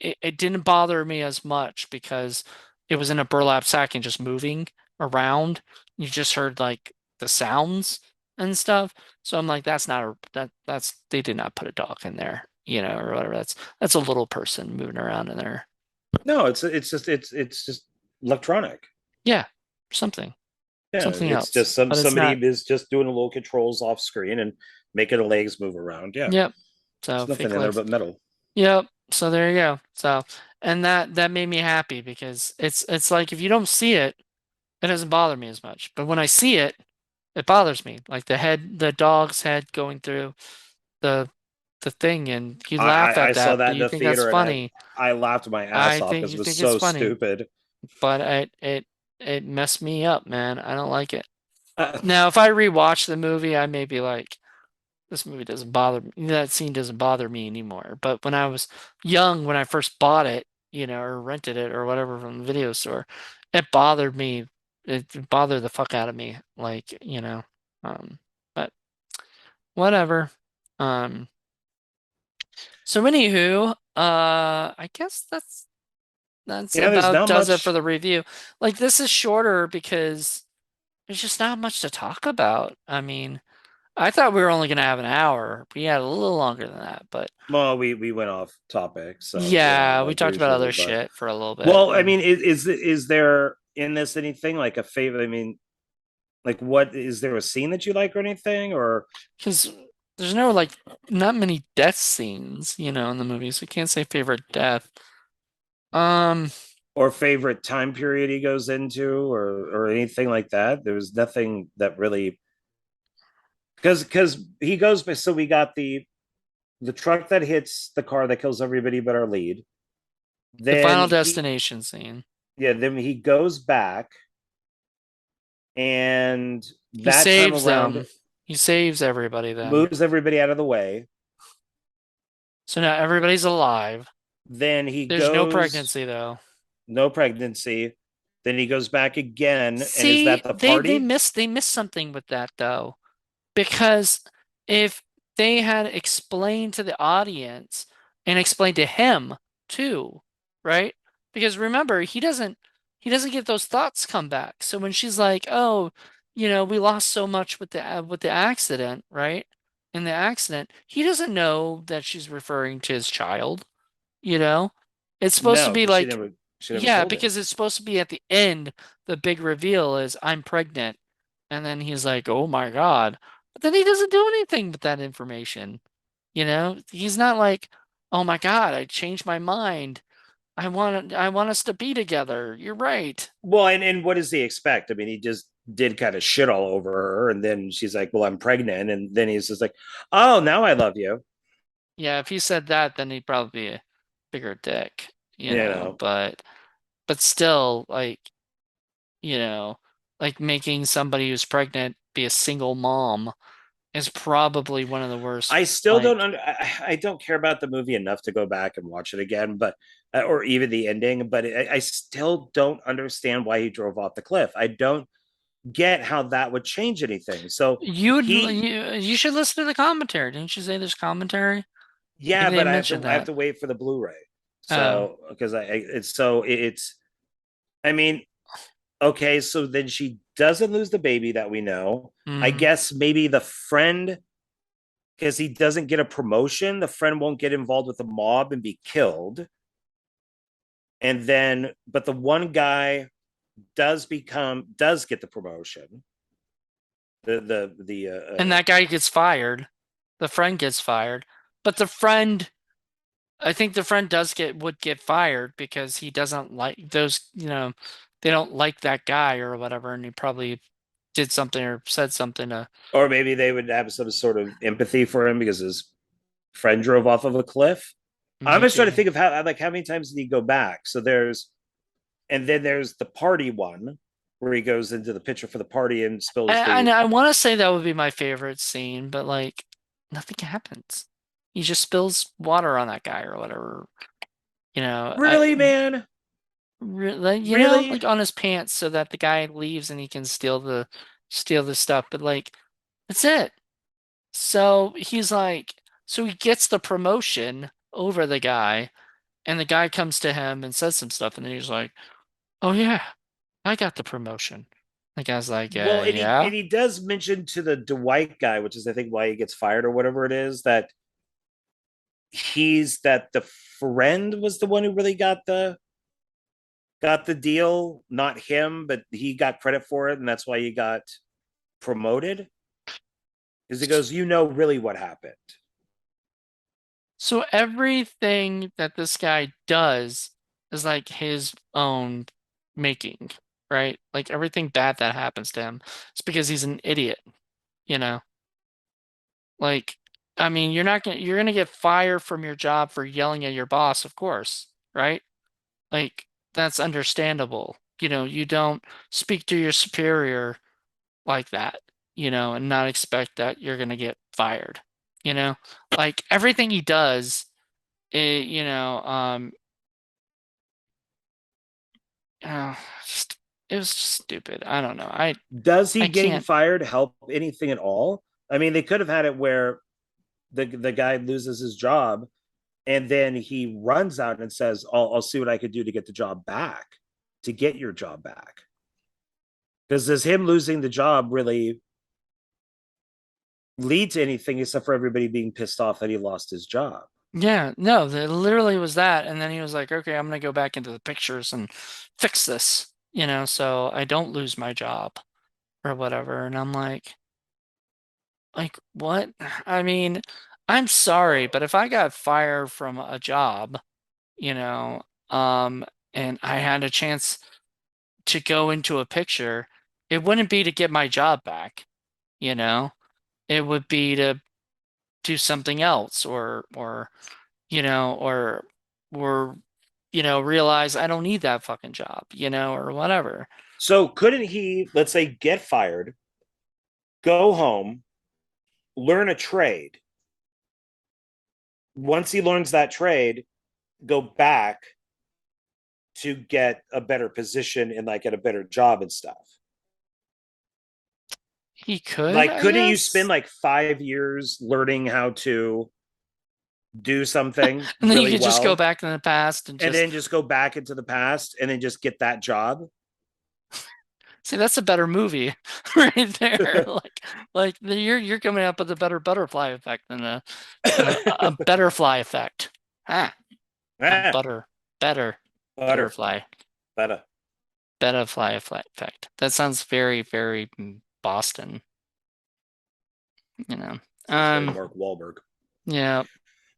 it didn't bother me as much because it was in a burlap sack and just moving around. You just heard like the sounds and stuff. So I'm like, that's not that's they did not put a dog in there, or whatever. That's a little person moving around in there. No, it's just electronic. Yeah, something Yeah, something it's else, just but it's somebody not. is just doing a little controls off screen and making the legs move around. Yeah, Yep. So there's nothing fake in there legs. but metal. Yep. So there you go. So and that made me happy because it's like if you don't see it, it doesn't bother me as much. But when I see it, it bothers me. Like the dog's head going through. the the thing, and you I, laugh I at I saw that, that but in you the think that's theater, and funny. I laughed my ass I off think because you it was think it's so funny, stupid. but it messed me up, man. I don't like it. Uh, Now, if I rewatch the movie, I may be like, this movie doesn't bother me. That scene doesn't bother me anymore. But when I was young, when I first bought it, or rented it or whatever from the video store, it bothered me. It bothered the fuck out of me. Like, but whatever. Um, so anywho, I guess that's there's about not does it for much. the review. Like this is shorter because there's just not much to talk about. I mean, I thought we were only gonna have an hour. We had a little longer than that, but Well, we went off topic, so yeah, we like talked about usual. other But shit for a little bit, well, I and mean, is there in this anything like a favorite? I mean, like, what is there a scene that you like or anything, or because there's no like not many death scenes, in the movie, so you can't say favorite death. Um, favorite time period he goes into, or anything like that? There was nothing that really because he goes. So we got the truck that hits the car that kills everybody but our lead. the Then Final he Destination scene. yeah, then he goes back, and He that time saves around them. He saves everybody then. moves everybody out of the way. So now everybody's alive. Then he There's no goes, pregnancy though. no pregnancy. Then he goes back again, and is See, that the they party? missed something with that though. Because if they had explained to the audience and explained to him too, right? Because remember, he doesn't get those thoughts come back. So when she's like, "Oh, we lost so much with the accident, right? In the accident, he doesn't know that she's referring to his child, you know? It's supposed to No, be because like, she never yeah, told him. because it's supposed to be at the end, the big reveal is I'm pregnant. And then he's like, "Oh my God." But then he doesn't do anything with that information. He's not like, "Oh my God, I changed my mind. I want us to be together. You're right." Well, and what does he expect? I mean, he just did kind of shit all over her, and then she's like, "Well, I'm pregnant," and then he's just like, "Oh, now I love you." Yeah, if he said that, then he'd probably be a bigger dick, You know, but still, you know, like making somebody who's pregnant be a single mom is probably one of the worst, I still don't. like, I don't care about the movie enough to go back and watch it again, but or even the ending. But I still don't understand why he drove off the cliff. I don't get how that would change anything. So he, you should listen to the commentary. Didn't you say there's commentary? yeah, Maybe they but mentioned I have that. to wait for the Blu-ray. Oh. So because it's. I mean, okay, so then she doesn't lose the baby that we know. I Hmm. guess maybe the friend, because he doesn't get a promotion, the friend won't get involved with the mob and be killed. And then, but the one guy does get the promotion. And that guy gets fired. The friend gets fired. But I think the friend would get fired because he doesn't like those, they don't like that guy or whatever, and he probably did something or said something to or maybe they would have some sort of empathy for him because his friend drove off of a cliff. I'm just trying to maybe. think of how many times did he go back? So and then there's the party one where he goes into the picture for the party and spills And the. I want to say that would be my favorite scene, but like nothing happens. He just spills water on that guy or whatever. I Really, man? Like, Really? like on his pants so that the guy leaves and he can steal the stuff. But like, that's it. So he gets the promotion over the guy, and the guy comes to him and says some stuff, and then he's like, "Oh yeah, I got the promotion." The guy's like, Well, Yeah." and he does mention to the Dwight guy, which is I think why he gets fired or whatever it is, that the friend was the one who really got the deal, not him, but he got credit for it, and that's why he got promoted. Is he goes, really what happened. So everything that this guy does is like his own making, right? Like everything bad that happens to him, it's because he's an idiot, you know? Like I mean, you're gonna get fired from your job for yelling at your boss, of course, right? Like that's understandable. You don't speak to your superior like that, and not expect that you're gonna get fired. You know, like everything he does, it, you know, uh, just it was just stupid. I don't know. Does he I getting can't. fired help anything at all? I mean, they could have had it where the guy loses his job and then he runs out and says, I'll see what I could do to get the job back, to get your job back. Because does him losing the job really lead to anything except for everybody being pissed off that he lost his job? Yeah, no, it literally was that, and then he was like, "Okay, I'm gonna go back into the pictures and fix this," so I don't lose my job or whatever. And I'm like what? I mean, I'm sorry, but if I got fired from a job, you know, um, and I had a chance to go into a picture, it wouldn't be to get my job back, you know? It would be to do something else you know, or or realize I don't need that fucking job, or whatever. So couldn't he, let's say, get fired, go home, learn a trade? Once he learns that trade, go back to get a better position and like get a better job and stuff. He could, Like, I couldn't you spend guess. like 5 years learning how to do something And then you really could just go well back in the past and and just then just go back into the past and then just get that job? see that's a better movie right there. Like you're coming up with a better butterfly effect than a butterfly effect. Ah, a Ah, better butter, butterfly. better. Butterfly effect. That sounds very, very Boston, you know. Sounds very Um, Mark Wahlberg. yeah.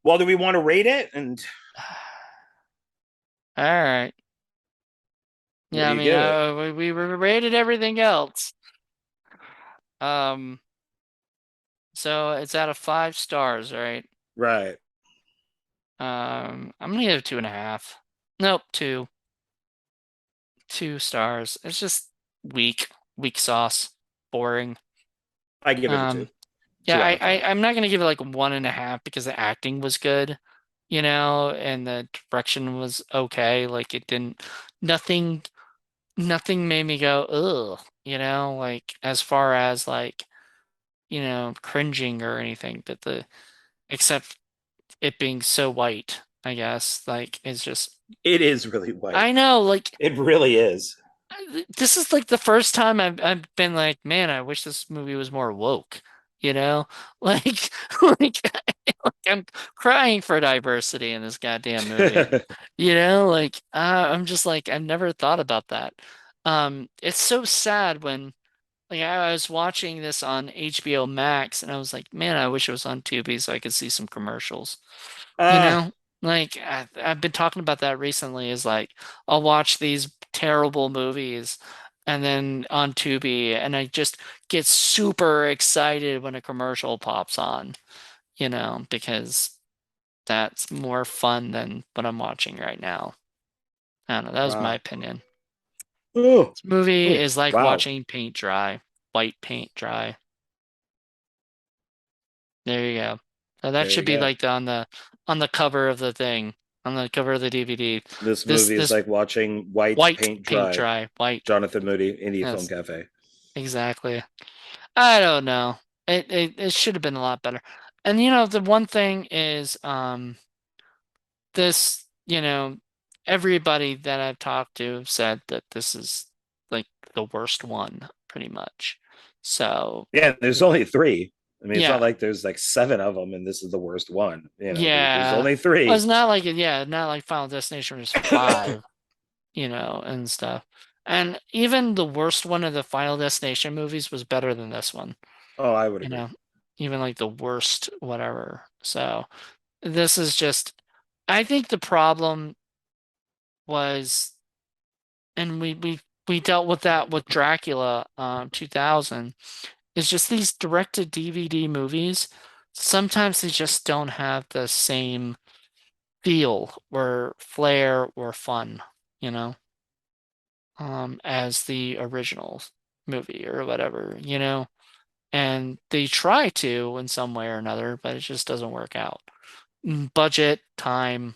Well, do we want to rate it? And All right. what Yeah, do I you mean, give it? we rated everything else. Um, so it's out of 5 stars, right? Right. I'm gonna give it 2.5. Nope, 2. 2 stars. It's just weak sauce, boring. I give it a two. Um, yeah, Two out of five. I'm not gonna give it like 1.5 because the acting was good, and the direction was okay. Like it didn't, nothing, nothing made me go, ugh, like as far as like, cringing or anything, but except it being so white, I guess, like it's just, It is really white. I know, like It really is. this is like the first time I've been like, man, I wish this movie was more woke, you know? Like like, like I'm crying for diversity in this goddamn movie. Like I'm just like I've never thought about that. It's so sad when like I was watching this on HBO Max and I was like, man, I wish it was on Tubi so I could see some commercials. You uh, know, like I've been talking about that recently is like I'll watch these terrible movies and then on Tubi and I just get super excited when a commercial pops on, because that's more fun than what I'm watching right now. I don't know, that was my wow. opinion. Oh, This movie oh, is like wow. watching paint dry, white paint dry. There you go. So that There should you be go. like on the cover of the thing, on the cover of the DVD. This This movie is this like watching white white paint paint dry. dry, white. Jonathan Moody, Indie Film Yes, Cafe. exactly. I don't know. It should have been a lot better. And the one thing is this, everybody that I've talked to said that this is like the worst one, pretty much. So, Yeah, there's only three. I mean, it's not yeah. like there's like seven of them and this is the worst one. There's Yeah. only Well, three. it's not like not like Final Destination was 5, and stuff. And even the worst one of the Final Destination movies was better than this one, Oh, I would you agree. know, even like the worst whatever. So this is just, I think the problem was, and we dealt with that with Dracula 2000, is just these direct to DVD movies. sometimes they just don't have the same feel or flair or fun, you know, as the original movie or whatever, you know. And they try to in some way or another, but it just doesn't work out. Budget, time,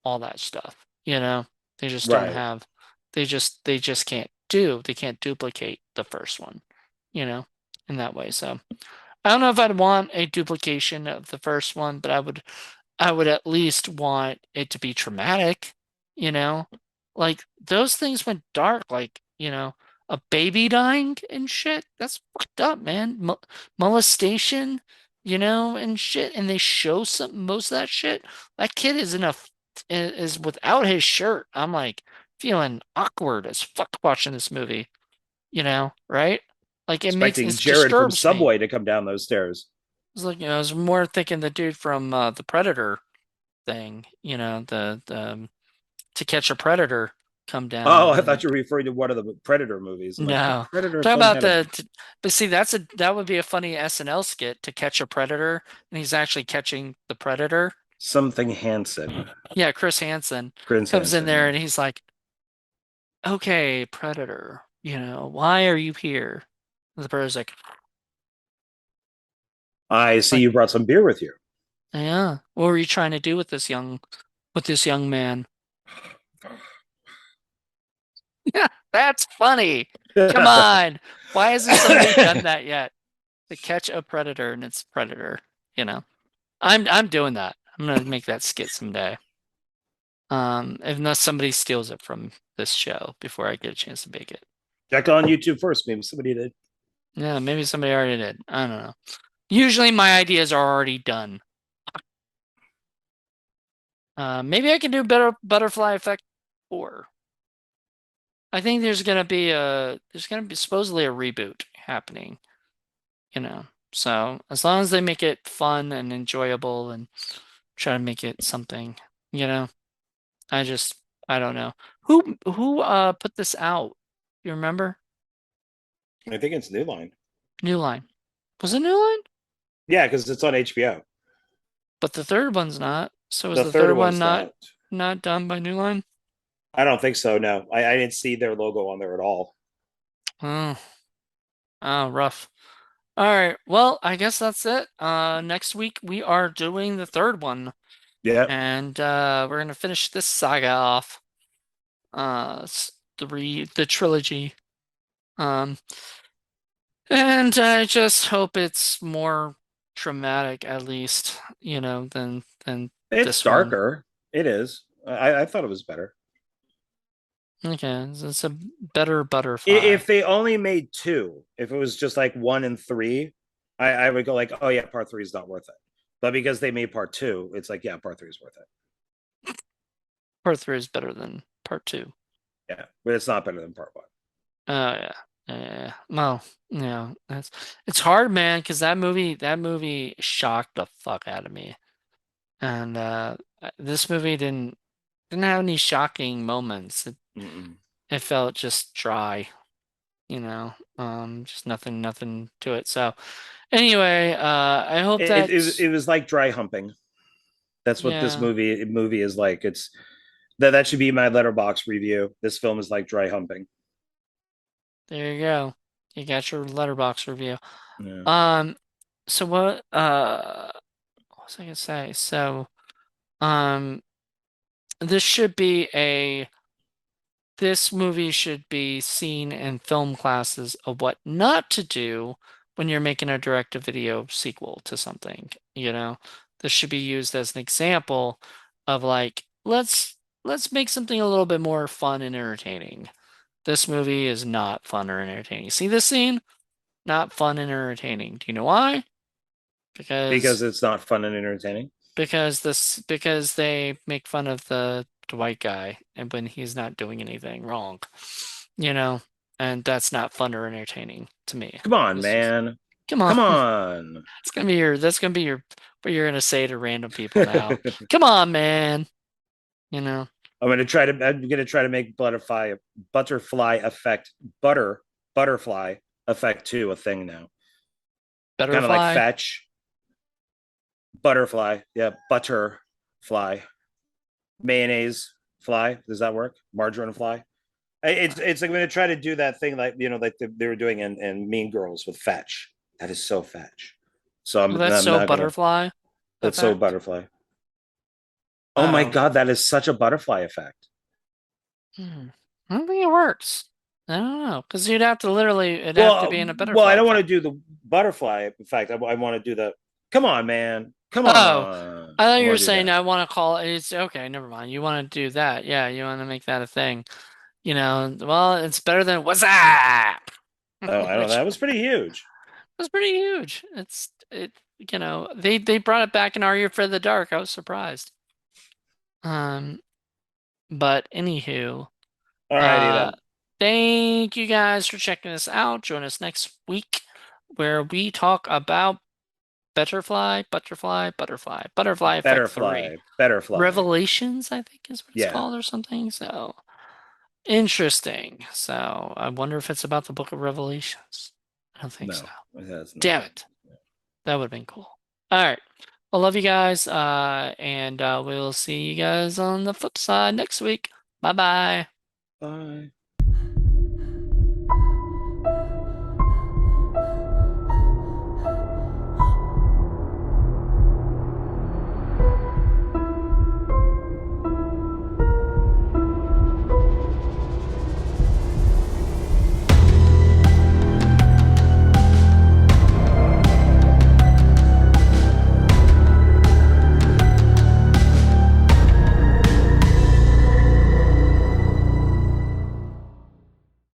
all that stuff, you know. They just don't Right. have they just they can't duplicate the first one, you know, in that way. So I don't know if I'd want a duplication of the first one, but I would at least want it to be traumatic, you know? Like those things went dark, like, you know, a baby dying and shit. That's fucked up, man. Molestation, you know, and shit. And they show some most of that shit. That kid is is without his shirt. I'm like feeling awkward as fuck watching this movie, you know, right? Like Expecting it Jared from disturbs me. Subway to come down those stairs. It's like, you know, I was more thinking the dude from the Predator thing, you know, To Catch a Predator come Oh, down I thought and you were referring to one of the Predator movies. I'm like, the no. Predator Talk film about had a but see that would be a funny SNL skit to catch a predator and he's actually catching the predator. something Hansen. Yeah, Chris Hansen Chris comes in Hansen, there yeah. and he's like, "Okay, predator, you know, why are you here?" And the predator's I see like, you brought some beer with you. "Yeah, what were you trying to do with this young man?" Yeah, that's funny. Come on. Why hasn't somebody done that yet? To catch a predator and it's predator, you know. I'm doing that. I'm gonna make that skit someday. Unless somebody steals it from this show before I get a chance to make it. Check on YouTube first. Maybe somebody did. Yeah, maybe somebody already did. I don't know. Usually my ideas are already done. Maybe I can do better butterfly effect 4. I think there's gonna be supposedly a reboot happening, you know. So as long as they make it fun and enjoyable and try to make it something, you know. I just I don't know. Who put this out? You remember? I think it's New Line. New Line. Was it New Line? Yeah, because it's on HBO. But the third one's not. So is The the third third one one's not. not done by New Line? I don't think so. No, I didn't see their logo on there at all. Oh, oh, rough. All right. Well, I guess that's it. Next week we are doing the third one, Yeah, and we're gonna finish this saga off. The trilogy. Um, and I just hope it's more traumatic, at least, you know, than it's this one. darker. It is. I thought it was better. Okay, so it's a better butterfly. If they only made two, if it was just like 1 and 3, I would go like, oh yeah, part 3 is not worth it. But because they made part 2, it's like, yeah, part 3 is worth it. Part three is better than part two. Yeah, but it's not better than part 1. Oh yeah, yeah. Well, yeah, it's hard, man, because that movie shocked the fuck out of me, and this movie didn't have any shocking moments. Mm-mm. It felt just dry, you know, just nothing to it. So anyway, I hope It was like dry humping. That's what this yeah, movie is like. It's that should be my letterbox review. This film is like dry humping. there you go. You got your letterbox review. Yeah. Um, so what was I gonna say? So, um, this should be a this movie should be seen in film classes of what not to do when you're making a direct-to-video sequel to something, you know? This should be used as an example of like, let's make something a little bit more fun and entertaining. This movie is not fun or entertaining. See this scene? Not fun and entertaining. Do you know why? Because Because it's not fun and entertaining. because they make fun of the white guy and when he's not doing anything wrong, you know, and that's not fun or entertaining to me. Come on, It's just man. come on. Come on. That's gonna be your what you're gonna say to random people now. Come on, man. You know, I'm gonna try to make butterfly effect butterfly effect 2 a thing now. Kind of like butterfly. fetch. Butterfly. Yeah, butterfly. Mayonnaise fly. Does that work? Margarine fly. It's like I'm gonna try to do that thing like like they were doing in Mean Girls with fetch. That is so fetch. So Well, I'm that's I'm so not gonna. butterfly That's so effect. butterfly. Oh my Oh. god, that is such a butterfly effect. Hmm. I don't think it works. I don't know. Because it'd have to be in a Well, I butterfly don't want to effect. do the butterfly. In fact, I want to do the. Come on, man. Come Oh, on. I thought I you were want to do saying that. I want to call it. It's okay, never mind. You want to do that. Yeah, you want to make that a thing. Well, it's better than what's up? Oh, I don't know. Which That was pretty huge. was pretty huge. They brought it back in Are You Afraid of the Dark. I was surprised. Um, but anywho, All righty uh, then. thank you guys for checking us out. Join us next week where we talk about Butterfly Effect Better 3. fly. Better fly. Revelations, I think is what it's Yeah. called or something. So interesting. So I wonder if it's about the Book of Revelations. I don't think so. No, it has Damn nothing. it. That would have been cool. All right. I love you guys. And we'll see you guys on the flip side next week. Bye bye. Bye.